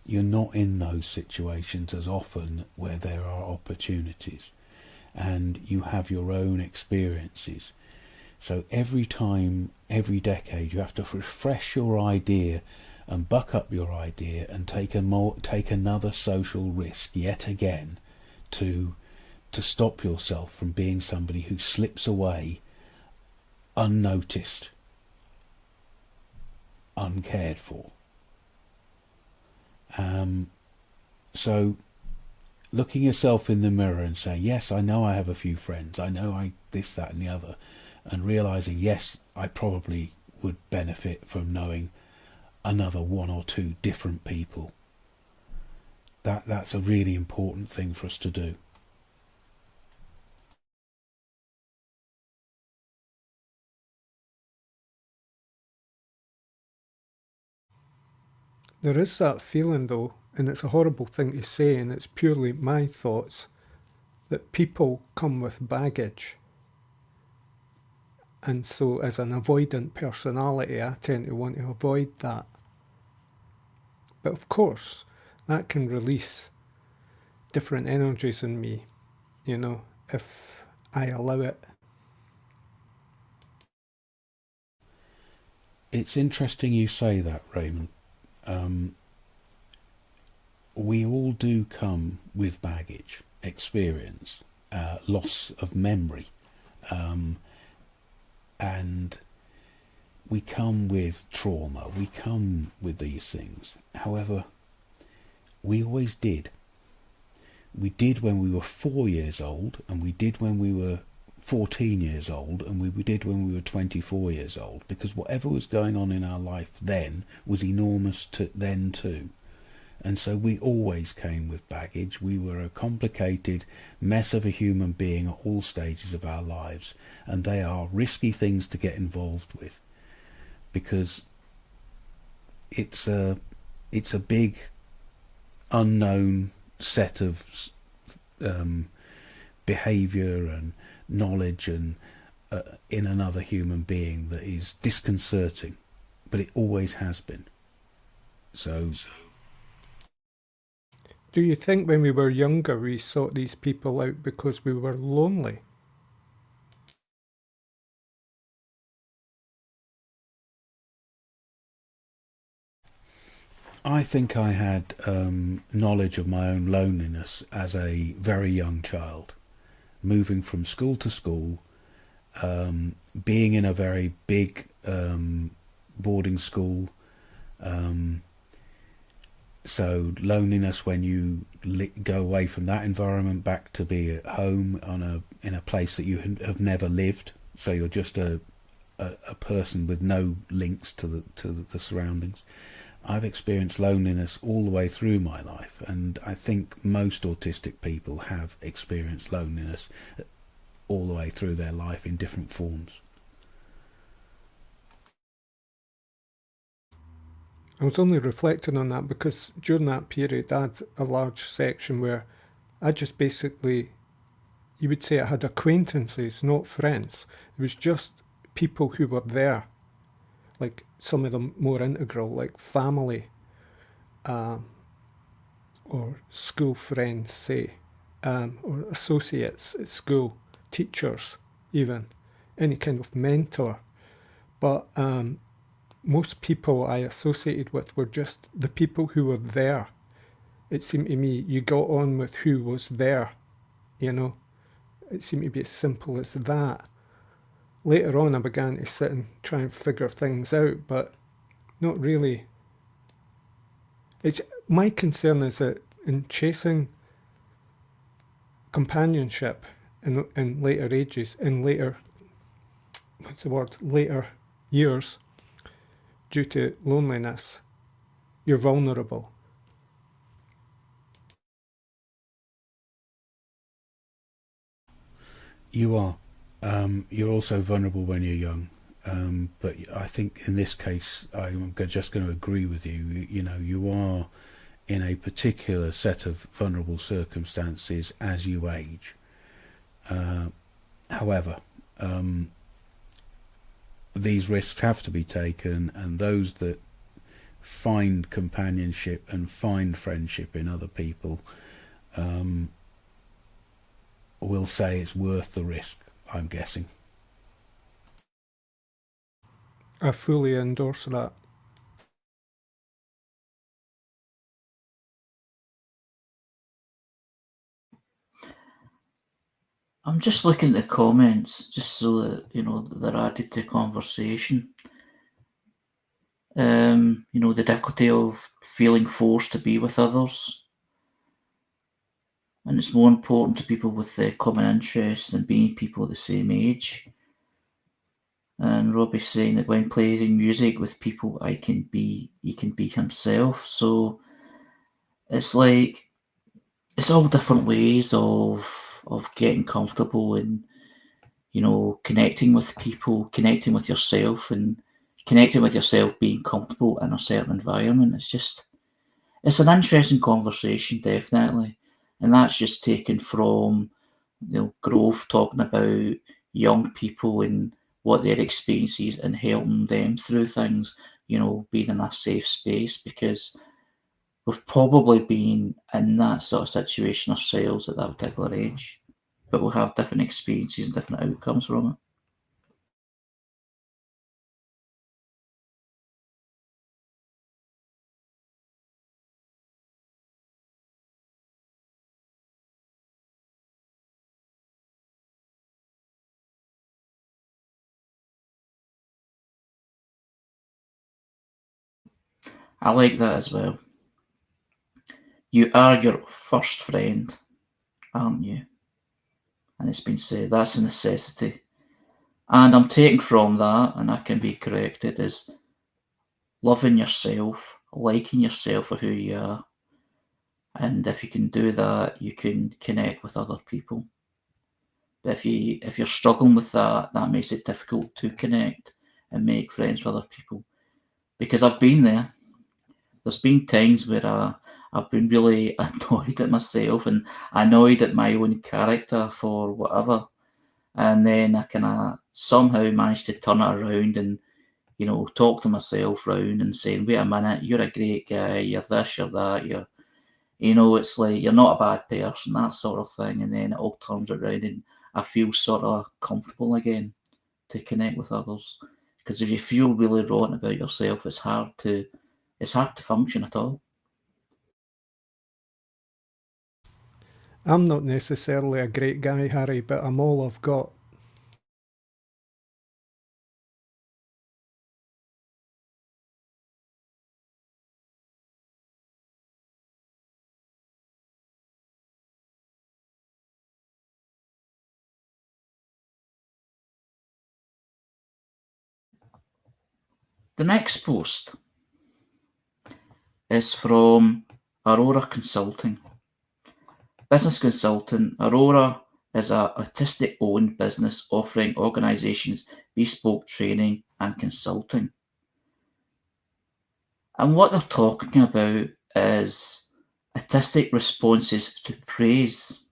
You're not in those situations as often where there are opportunities, and you have your own experiences. So every time, every decade, you have to refresh your idea and buck up your idea and take another social risk yet again to stop yourself from being somebody who slips away unnoticed, uncared for. So looking yourself in the mirror and saying, yes, I know I have a few friends, I know I this, that and the other, and realising, yes, I probably would benefit from knowing another one or two different people. That's a really important thing for us to do. There is that feeling though, and it's a horrible thing to say, and it's purely my thoughts, that people come with baggage. And so as an avoidant personality, I tend to want to avoid that. But of course, that can release different energies in me, you know, if I allow it. It's interesting you say that, Raymond. We all do come with baggage, experience, loss of memory, and we come with trauma, we come with these things. However, we always did. We did when we were 4 years old, and we did when we were 14 years old, and we did when we were 24 years old, because whatever was going on in our life then was enormous then too. And so we always came with baggage. We were a complicated mess of a human being at all stages of our lives, and they are risky things to get involved with. because it's a big unknown set of behavior and knowledge and in another human being that is disconcerting, but it always has been. So Do you think when we were younger we sought these people out because we were lonely? I think I had knowledge of my own loneliness as a very young child, moving from school to school, being in a very big boarding school. So loneliness when you go away from that environment back to be at home in a place that you have never lived. So you're just a person with no links to the surroundings. I've experienced loneliness all the way through my life, and I think most autistic people have experienced loneliness all the way through their life in different forms. I was only reflecting on that because during that period I had a large section where I just basically, you would say I had acquaintances, not friends. It was just people who were there, like some of them more integral, like family or school friends, say, or associates at school, teachers even, any kind of mentor. But most people I associated with were just the people who were there. It seemed to me you got on with who was there, you know. It seemed to be as simple as that. Later on I began to sit and try and figure things out, but not really. My concern is that in chasing companionship in later ages, in later years, due to loneliness, you're vulnerable. You are. You're also vulnerable when you're young. But I think in this case, I'm just going to agree with you. You know, you are in a particular set of vulnerable circumstances as you age. However, these risks have to be taken, and those that find companionship and find friendship in other people will say it's worth the risk, I'm guessing. I fully endorse that. I'm just looking at the comments, just so that, you know, they're added to conversation. You know, the difficulty of feeling forced to be with others. And it's more important to people with common interests than being people the same age. And Robbie's saying that when playing music with people, he can be himself. So it's like, it's all different ways of getting comfortable and, you know, connecting with people, connecting with yourself, and connecting with yourself being comfortable in a certain environment. It's an interesting conversation, definitely. And that's just taken from, you know, Grove talking about young people and what their experiences and helping them through things, you know, being in a safe space, because we've probably been in that sort of situation ourselves at that particular age, but we'll have different experiences and different outcomes from it. I like that as well. You are your first friend, aren't you? And it's been said that's a necessity. And I'm taking from that, and I can be corrected, is loving yourself, liking yourself for who you are. And if you can do that, you can connect with other people. But if you're struggling with that, that makes it difficult to connect. and make friends with other people. Because I've been there. There's been times where I've been really annoyed at myself and annoyed at my own character for whatever. And then I kind of somehow managed to turn it around and, you know, talk to myself round and saying, wait a minute, you're a great guy, you're this, you're that, you know, it's like, you're not a bad person, that sort of thing. And then it all turns around and I feel sort of comfortable again to connect with others. Because if you feel really rotten about yourself, it's hard to function at all. I'm not necessarily a great guy, Harry, but I'm all I've got. The next post is from Aurora Consulting. Business consultant, Aurora is an autistic-owned business offering organisations bespoke training and consulting. And what they're talking about is autistic responses to praise.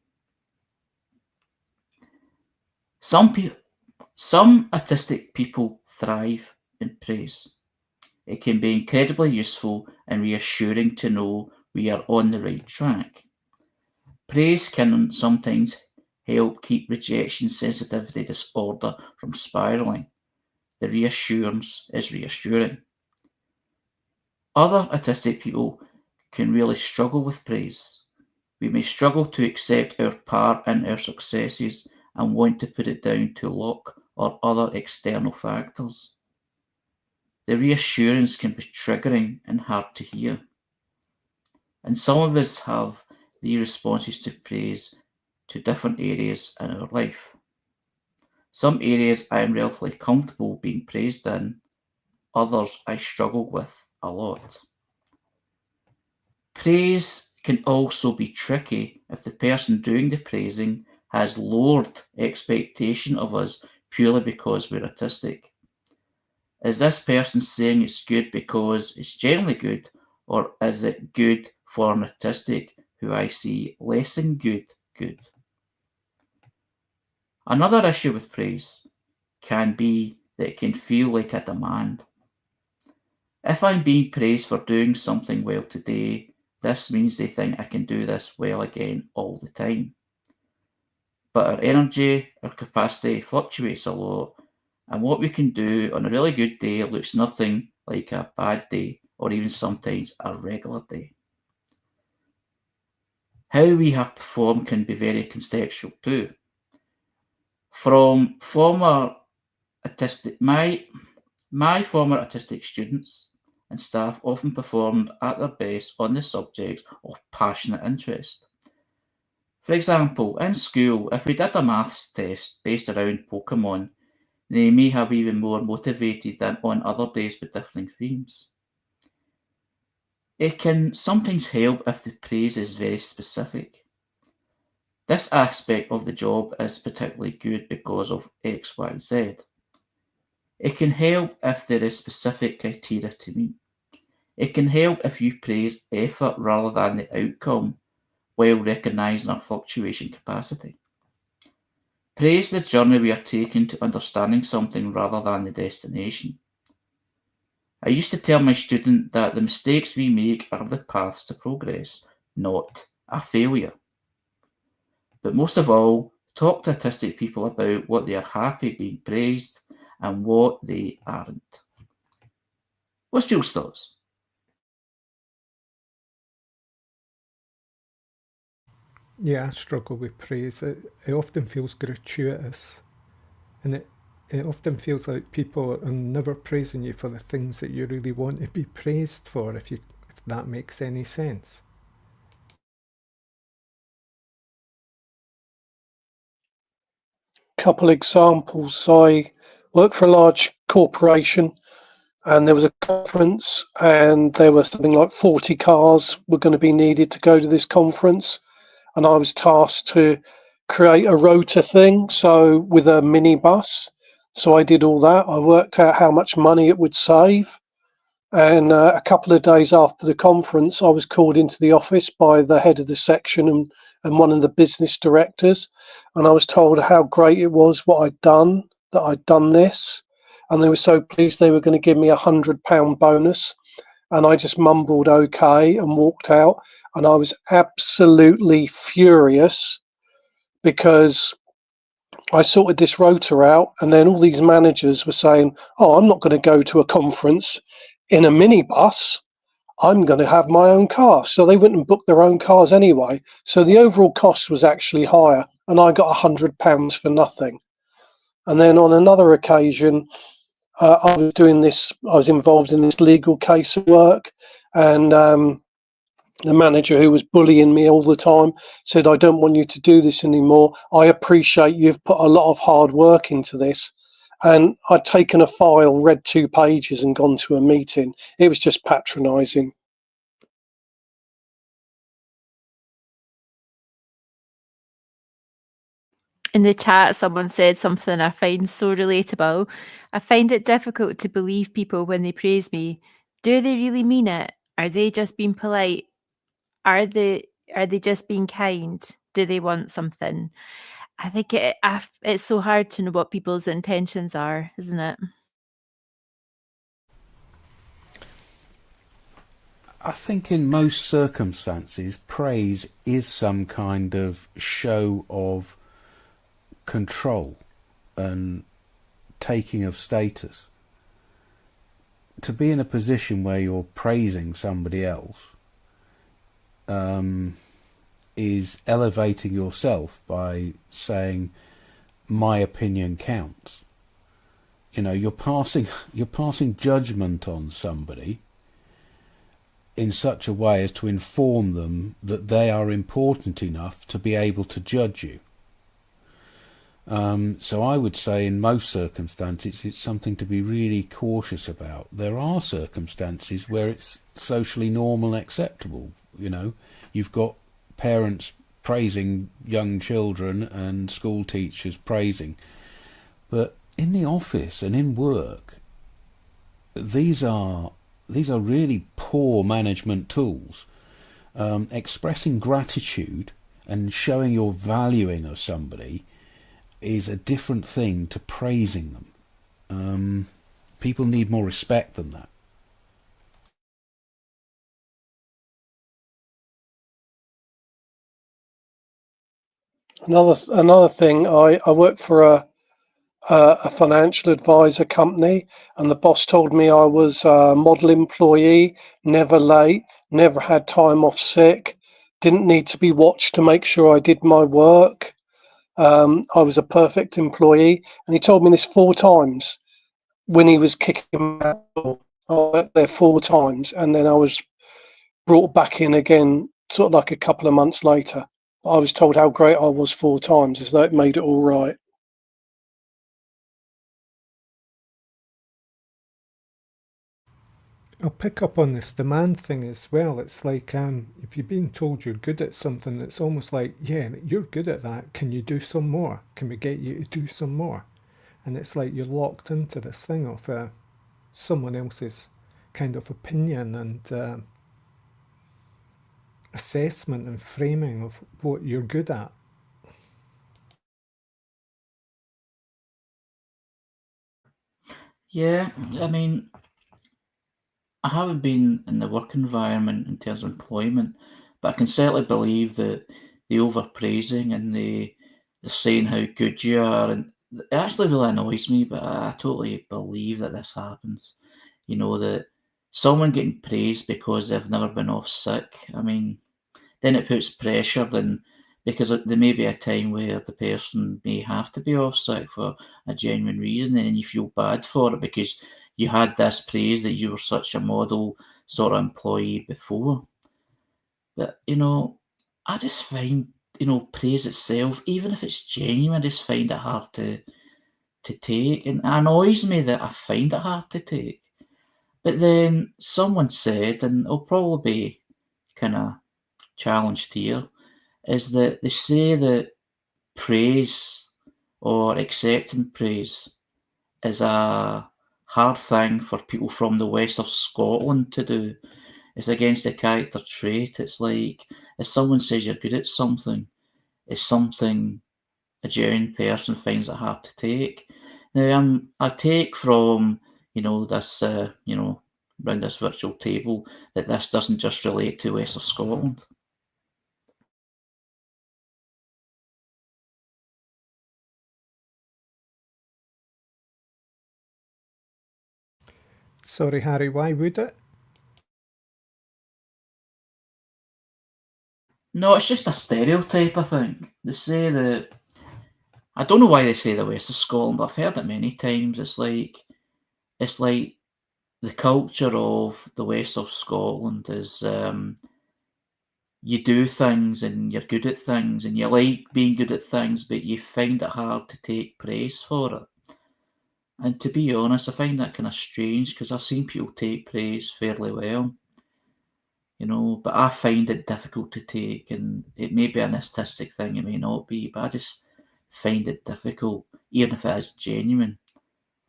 Some autistic people thrive in praise. It can be incredibly useful and reassuring to know we are on the right track. Praise can sometimes help keep rejection sensitivity disorder from spiralling. The reassurance is reassuring. Other autistic people can really struggle with praise. We may struggle to accept our part in our successes and want to put it down to luck or other external factors. The reassurance can be triggering and hard to hear. And some of us have the responses to praise to different areas in our life. Some areas I am relatively comfortable being praised in, others I struggle with a lot. Praise can also be tricky if the person doing the praising has lowered expectation of us purely because we're autistic. Is this person saying it's good because it's generally good, or is it good for an autistic who I see less than good? Another issue with praise can be that it can feel like a demand. If I'm being praised for doing something well today, this means they think I can do this well again all the time. But our energy, our capacity fluctuates a lot, and what we can do on a really good day looks nothing like a bad day or even sometimes a regular day. How we have performed can be very contextual too. From former autistic, my former autistic students and staff often performed at their best on the subject of passionate interest. For example, in school, if we did a maths test based around Pokemon, they may have even more motivated than on other days with differing themes. It can sometimes help if the praise is very specific. This aspect of the job is particularly good because of X, Y, Z. It can help if there is specific criteria to meet. It can help if you praise effort rather than the outcome, while recognising our fluctuation capacity. Praise the journey we are taking to understanding something rather than the destination. I used to tell my student that the mistakes we make are the paths to progress, not a failure. But most of all, talk to autistic people about what they are happy being praised and what they aren't. What's Jules' thoughts? Yeah, I struggle with praise. It often feels gratuitous, and it often feels like people are never praising you for the things that you really want to be praised for, if that makes any sense. Couple examples. I work for a large corporation, and there was a conference, and there was something like 40 cars were going to be needed to go to this conference, and I was tasked to create a rota thing, so with a minibus. So I did all that. I worked out how much money it would save. And a couple of days after the conference, I was called into the office by the head of the section and one of the business directors. And I was told how great it was, what I'd done, that I'd done this. And they were so pleased they were going to give me £100 bonus. And I just mumbled okay and walked out. And I was absolutely furious because I sorted this rota out, and then all these managers were saying, "Oh, I'm not going to go to a conference in a minibus. I'm going to have my own car." So they went and booked their own cars anyway. So the overall cost was actually higher, and I got £100 for nothing. And then on another occasion, I was doing this. I was involved in this legal case of work, and the manager, who was bullying me all the time, said, "I don't want you to do this anymore. I appreciate you've put a lot of hard work into this." And I'd taken a file, read 2 pages and gone to a meeting. It was just patronising. In the chat, someone said something I find so relatable. I find it difficult to believe people when they praise me. Do they really mean it? Are they just being polite? Are they just being kind? Do they want something? I think it's so hard to know what people's intentions are, isn't it? I think in most circumstances, praise is some kind of show of control and taking of status. To be in a position where you're praising somebody else is elevating yourself by saying, "My opinion counts." You know, you're passing judgment on somebody in such a way as to inform them that they are important enough to be able to judge you. So I would say in most circumstances it's something to be really cautious about. There are circumstances where it's socially normal and acceptable. You know, you've got parents praising young children and school teachers praising. But in the office and in work, these are really poor management tools. Expressing gratitude and showing your valuing of somebody is a different thing to praising them. People need more respect than that. Another thing, I work for a financial advisor company, and the boss told me I was a model employee, never late, never had time off sick, didn't need to be watched to make sure I did my work. I was a perfect employee, and he told me this 4 times when he was kicking me out. I worked there 4 times, and then I was brought back in again, sort of like a couple of months later. I was told how great I was 4 times, as though it made it all right. I'll pick up on this demand thing as well. It's like if you're being told you're good at something, it's almost like, yeah, you're good at that. Can you do some more? Can we get you to do some more? And it's like you're locked into this thing of someone else's kind of opinion and assessment and framing of what you're good at. Yeah, I mean, I haven't been in the work environment in terms of employment, but I can certainly believe that the overpraising and the saying how good you are, and it actually really annoys me, but I totally believe that this happens. You know, that someone getting praised because they've never been off sick. I mean, then it puts pressure then, because there may be a time where the person may have to be off sick for a genuine reason, and you feel bad for it because you had this praise that you were such a model sort of employee before. But, you know, I just find, you know, praise itself, even if it's genuine, I just find it hard to take. And it annoys me that I find it hard to take. But then someone said, and I'll probably be kind of challenged here, is that they say that praise or accepting praise is a hard thing for people from the west of Scotland to do. It's against the character trait. It's like, if someone says you're good at something, it's something a genuine person finds it hard to take. Now, I take from, this, around this virtual table, that this doesn't just relate to west of Scotland. Sorry, Harry, why would it? No, it's just a stereotype, I think. They say that, I don't know why they say the west of Scotland, but I've heard it many times. It's like the culture of the west of Scotland is, you do things and you're good at things and you like being good at things, but you find it hard to take praise for it. And to be honest, I find that kind of strange, because I've seen people take praise fairly well, but I find it difficult to take. And it may be an artistic thing, it may not be, but I just find it difficult, even if it is genuine.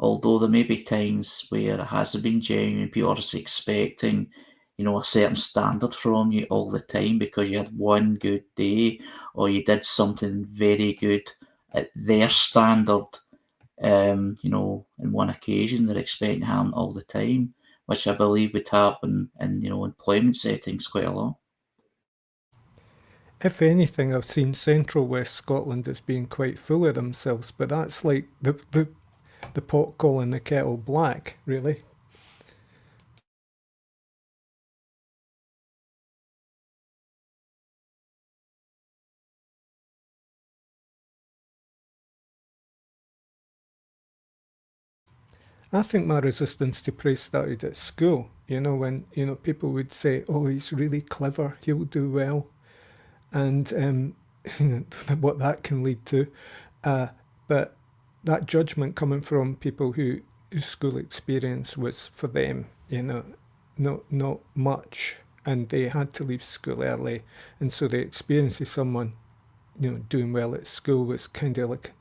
Although there may be times where it hasn't been genuine, people are just expecting, a certain standard from you all the time because you had one good day or you did something very good at their standard, in one occasion. They're expecting to happen all the time, which I believe would happen in, employment settings quite a lot. If anything, I've seen Central West Scotland as being quite full of themselves, but that's like the pot calling the kettle black, really. I think my resistance to praise started at school, when, people would say, oh, he's really clever, he'll do well, and what that can lead to. But that judgment coming from people whose school experience was, for them, not much, and they had to leave school early, and so the experience of someone, doing well at school was kind of like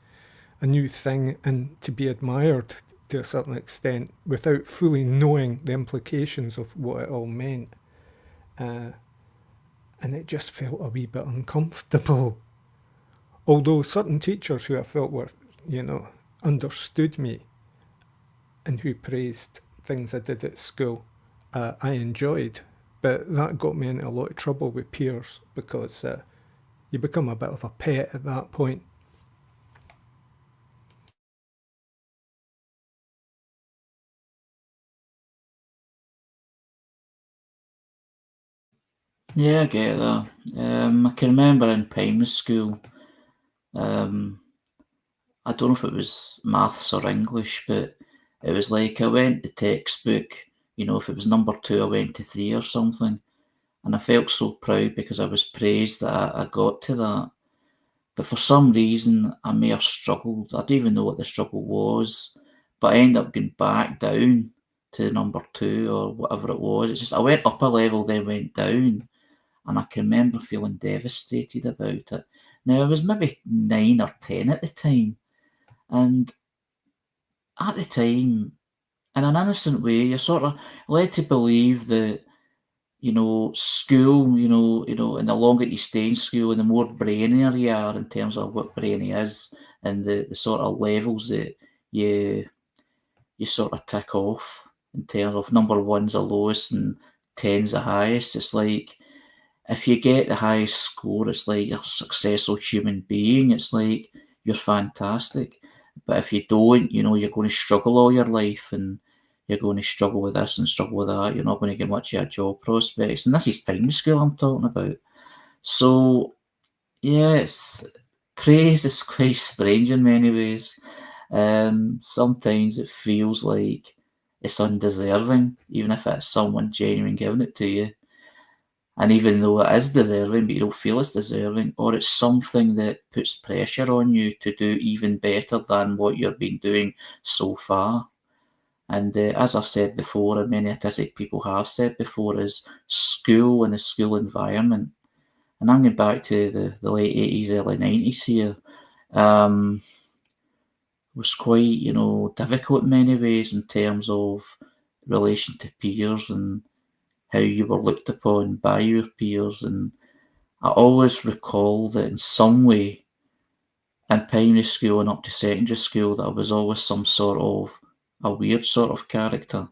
a new thing and to be admired to a certain extent without fully knowing the implications of what it all meant. And it just felt a wee bit uncomfortable. Although certain teachers who I felt were, understood me and who praised things I did at school, I enjoyed. But that got me into a lot of trouble with peers because you become a bit of a pet at that point. Yeah, I get that. I can remember in primary school, I don't know if it was maths or English, but it was like I went to textbook, if it was number 2, I went to 3 or something. And I felt so proud because I was praised that I got to that. But for some reason, I may have struggled. I don't even know what the struggle was, but I ended up going back down to number 2 or whatever it was. It's just I went up a level, then went down. And I can remember feeling devastated about it. Now, I was maybe 9 or 10 at the time. And at the time, in an innocent way, you're sort of led to believe that, school, and the longer you stay in school and the more brainier you are in terms of what brainy is and the sort of levels that you sort of tick off in terms of number 1's the lowest and 10's the highest. It's like, if you get the highest score, it's like you're a successful human being. It's like you're fantastic. But if you don't, you're going to struggle all your life and you're going to struggle with this and struggle with that. You're not going to get much of your job prospects. And this is primary school I'm talking about. So, yes, praise is quite strange in many ways. Sometimes it feels like it's undeserving, even if it's someone genuine giving it to you. And even though it is deserving, but you don't feel it's deserving, or it's something that puts pressure on you to do even better than what you've been doing so far. And as I've said before, and many autistic people have said before, is school and the school environment. And I'm going back to the late 80s, early 90s here. was quite, difficult in many ways in terms of relation to peers and how you were looked upon by your peers. And I always recall that in some way in primary school and up to secondary school that I was always some sort of a weird sort of character.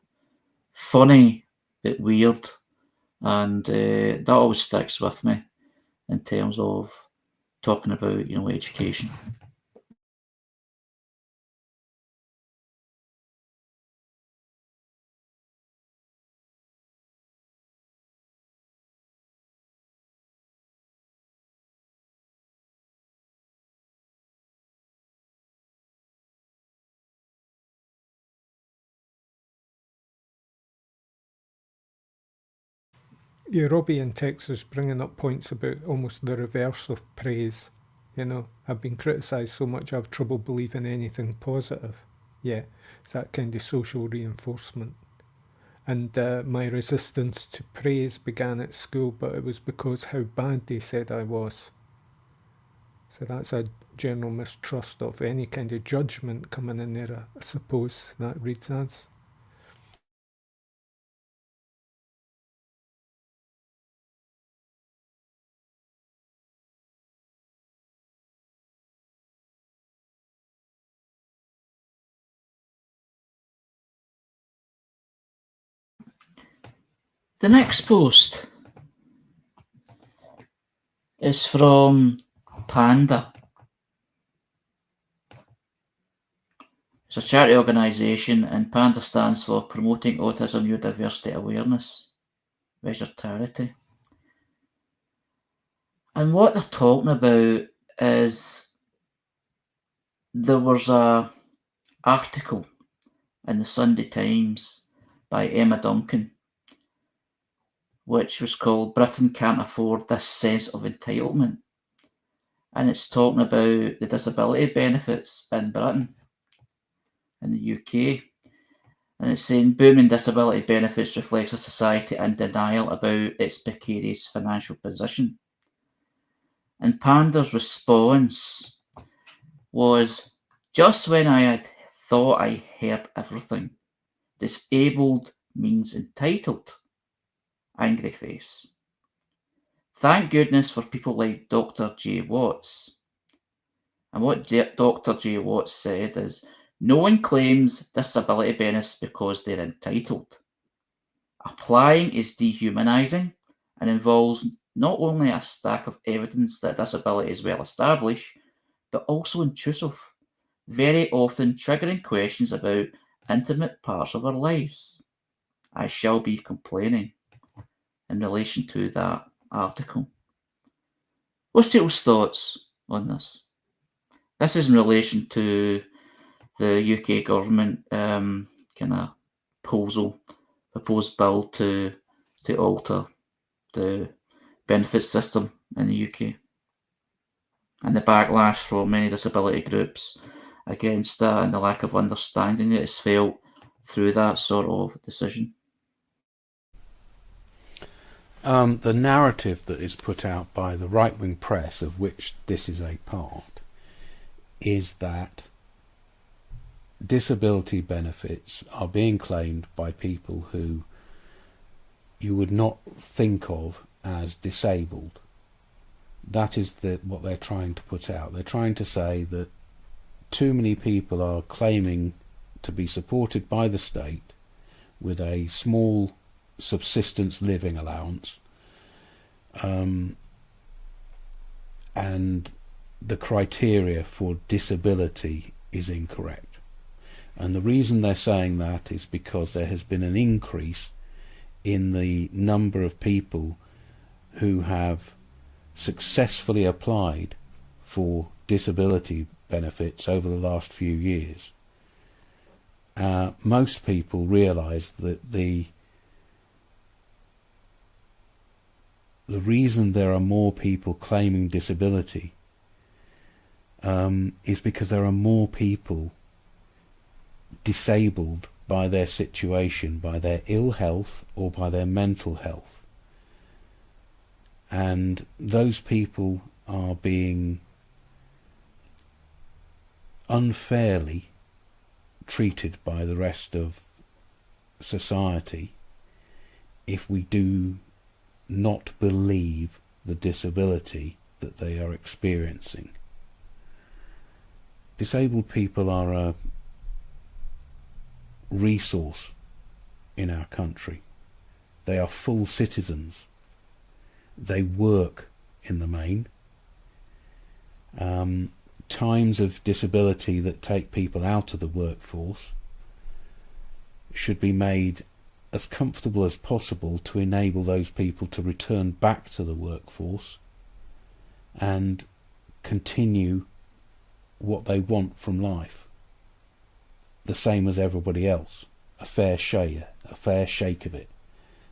Funny, but weird. And that always sticks with me in terms of talking about, education. Yeah, Robbie in Texas bringing up points about almost the reverse of praise. I've been criticised so much I have trouble believing anything positive. Yeah, it's that kind of social reinforcement. And my resistance to praise began at school, but it was because how bad they said I was. So that's a general mistrust of any kind of judgment coming in there, I suppose that reads as. The next post is from Panda. It's a charity organisation, and Panda stands for Promoting Autism Neurodiversity Awareness. Registered charity. And what they're talking about is there was a article in the Sunday Times by Emma Duncan, which was called Britain Can't Afford This Sense of Entitlement. And it's talking about the disability benefits in Britain, in the UK. And it's saying booming disability benefits reflects a society in denial about its precarious financial position. And Panda's response was, just when I had thought I heard everything, disabled means entitled. Angry face. Thank goodness for people like Dr. J. Watts. And what Dr. J. Watts said is, no one claims disability benefits because they're entitled. Applying is dehumanising and involves not only a stack of evidence that disability is well established, but also intrusive, very often triggering questions about intimate parts of our lives. I shall be complaining in relation to that article. What's people's thoughts on this? This is in relation to the UK government kind of proposed bill to alter the benefits system in the UK, and the backlash from many disability groups against that and the lack of understanding that is felt through that sort of decision. The narrative that is put out by the right-wing press, of which this is a part, is that disability benefits are being claimed by people who you would not think of as disabled. That is what they're trying to put out. They're trying to say that too many people are claiming to be supported by the state with a small subsistence living allowance, and the criteria for disability is incorrect. And the reason they're saying that is because there has been an increase in the number of people who have successfully applied for disability benefits over the last few years. Most people realise that the reason there are more people claiming disability is because there are more people disabled by their situation, by their ill health or by their mental health. And those people are being unfairly treated by the rest of society if we do not believe the disability that they are experiencing. Disabled people are a resource in our country. They are full citizens. They work in the main. Times of disability that take people out of the workforce should be made as comfortable as possible to enable those people to return back to the workforce and continue what they want from life, the same as everybody else, a fair shake of it.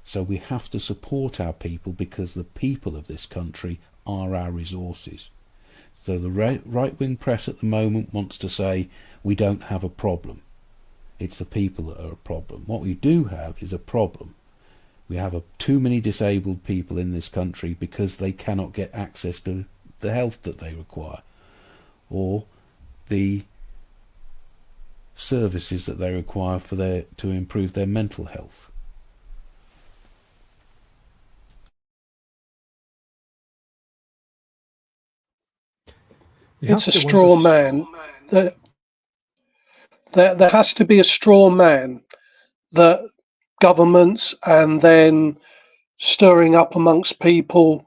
So we have to support our people, because the people of this country are our resources. So the right-wing press at the moment wants to say we don't have a problem. It's the people that are a problem. What we do have is a problem. We have too many disabled people in this country because they cannot get access to the health that they require, or the services that they require to improve their mental health. It's a straw man. There has to be a straw man that governments and then stirring up amongst people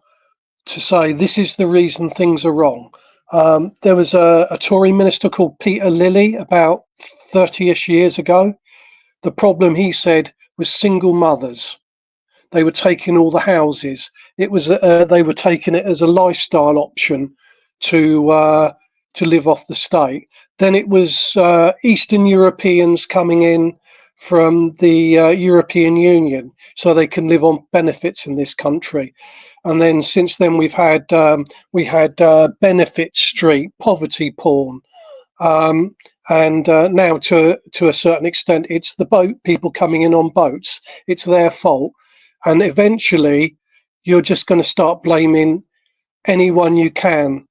to say this is the reason things are wrong. There was a Tory minister called Peter Lilly about 30-ish years ago. The problem, he said, was single mothers. They were taking all the houses. It was they were taking it as a lifestyle option to live off the state. Then it was Eastern Europeans coming in from the European Union so they can live on benefits in this country. And then since then we had Benefit Street, poverty porn. And now to a certain extent it's the boat people coming in on boats. It's their fault. And eventually you're just going to start blaming anyone you can,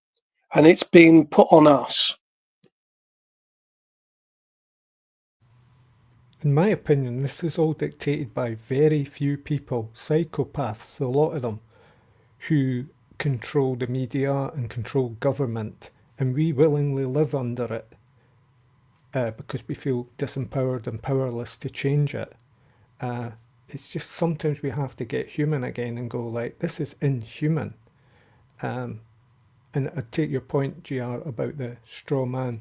and it's being put on us. In my opinion, this is all dictated by very few people, psychopaths, a lot of them, who control the media and control government, and we willingly live under it because we feel disempowered and powerless to change it. It's just sometimes we have to get human again and go like, this is inhuman. And I take your point, GR, about the straw man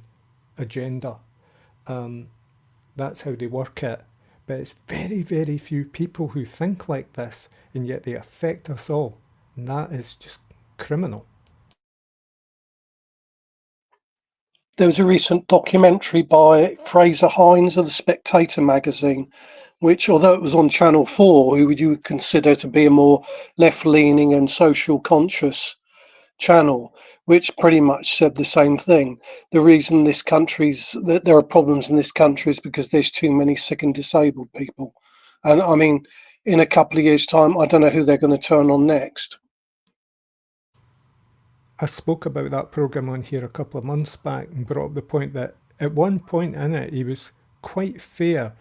agenda. That's how they work it. But it's very, very few people who think like this, and yet they affect us all. And that is just criminal. There was a recent documentary by Fraser Hines of The Spectator magazine, which, although it was on Channel 4, who would you consider to be a more left-leaning and social conscious channel, which pretty much said the same thing. The reason that there are problems in this country is because there's too many sick and disabled people. And I mean, in a couple of years' time, I don't know who they're going to turn on next. I spoke about that programme on here a couple of months back and brought up the point that at one point in it, he was quite fair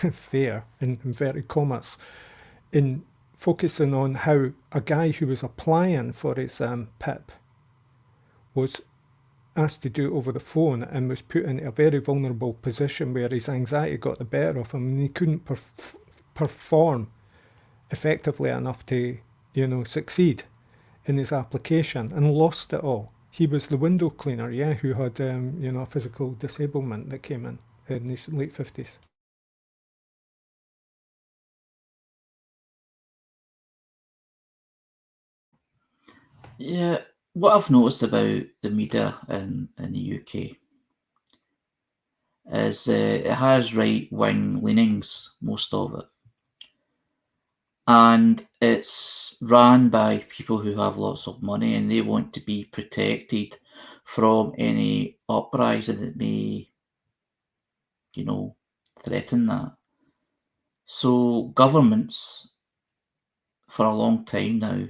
in inverted commas, in focusing on how a guy who was applying for his PIP was asked to do it over the phone and was put in a very vulnerable position where his anxiety got the better of him and he couldn't perform effectively enough to, succeed in his application, and lost it all. He was the window cleaner, who had, a physical disablement that came in his late 50s. Yeah, what I've noticed about the media in the UK is it has right-wing leanings, most of it. And it's ran by people who have lots of money and they want to be protected from any uprising that may, threaten that. So governments, for a long time now,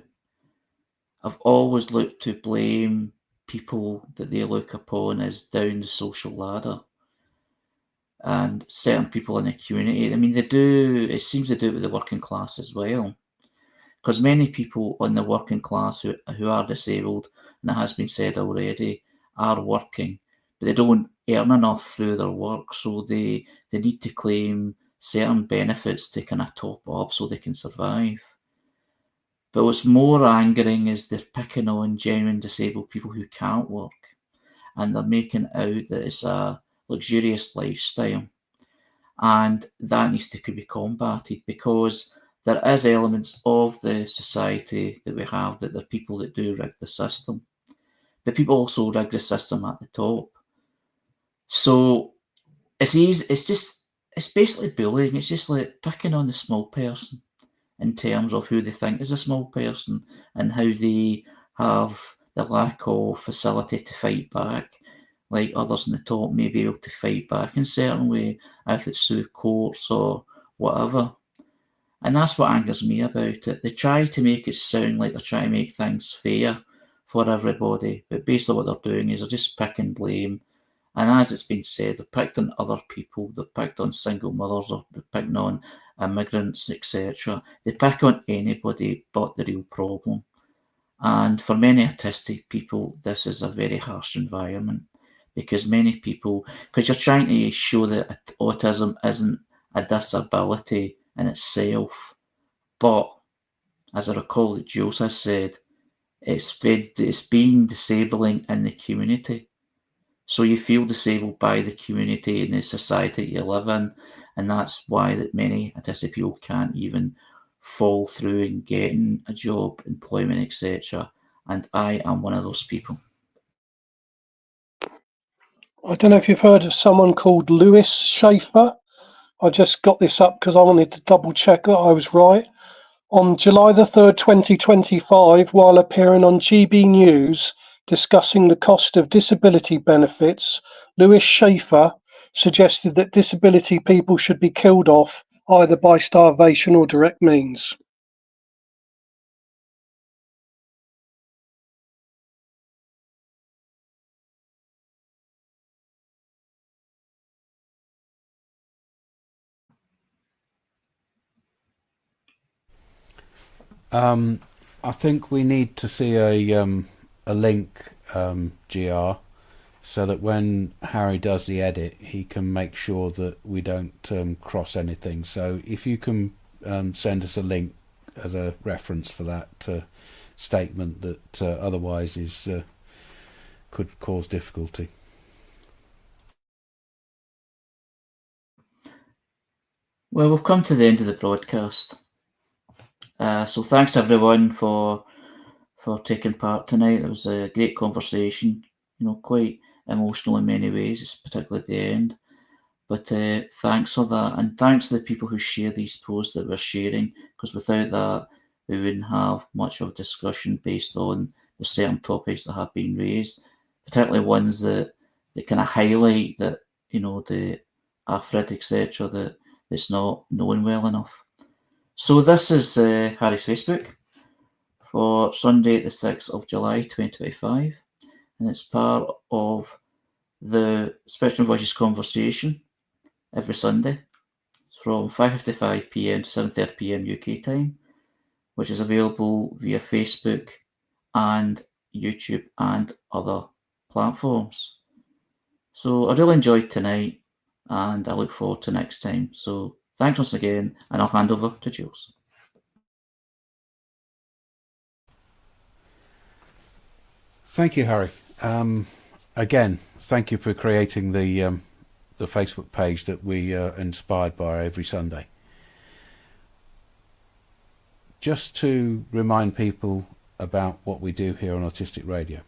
have always looked to blame people that they look upon as down the social ladder. and certain people in the community. I mean, it seems to do it with the working class as well. Because many people on the working class who are disabled, and it has been said already, are working, but they don't earn enough through their work, so they need to claim certain benefits to kind of top up so they can survive. But what's more angering is they're picking on genuine disabled people who can't work, and they're making out that it's a luxurious lifestyle. And that needs to be combated, because there is elements of the society that we have that there are people that do rig the system, but people also rig the system at the top. So it's easy. It's basically bullying. It's just like picking on the small person in terms of who they think is a small person and how they have the lack of facility to fight back, like others in the top may be able to fight back in a certain way, if it's through courts or whatever. And that's what angers me about it. They try to make it sound like they're trying to make things fair for everybody, but basically what they're doing is they're just picking blame. And as it's been said, they've picked on other people, they've picked on single mothers, or they've picked on immigrants, etc. They pick on anybody but the real problem. And for many autistic people, this is a very harsh environment, because many people, because you're trying to show that autism isn't a disability in itself, but as I recall that Jules has said, it's being disabling in the community. So you feel disabled by the community and the society you live in, and that's why that many autistic people can't even fall through in getting a job, employment, etc. And I am one of those people. I don't know if you've heard of someone called Lewis Schaefer. I just got this up because I wanted to double check that I was right. On July the 3rd, 2025, while appearing on GB News discussing the cost of disability benefits, Lewis Schaefer suggested that disability people should be killed off either by starvation or direct means. I think we need to see a link, GR, so that when Harry does the edit, he can make sure that we don't cross anything. So if you can send us a link as a reference for that statement that otherwise is could cause difficulty. Well, we've come to the end of the broadcast. So thanks everyone for taking part tonight. It was a great conversation, quite emotional in many ways, particularly at the end. But thanks for that, and thanks to the people who share these posts that we're sharing, because without that, we wouldn't have much of a discussion based on the certain topics that have been raised, particularly ones that kind of highlight that, the AFRID, etc., that it's not known well enough. So this is Harry's Facebook for Sunday the 6th of July 2025, and it's part of the Spectrum Voices Conversation every Sunday from 5:55 p.m. to 7:30 p.m. UK time, which is available via Facebook and YouTube and other platforms. So I really enjoyed tonight, and I look forward to next time. So thanks once again, and I'll hand over to Jules. Thank you, Harry. Again, thank you for creating the Facebook page that we are inspired by every Sunday. Just to remind people about what we do here on Autistic Radio.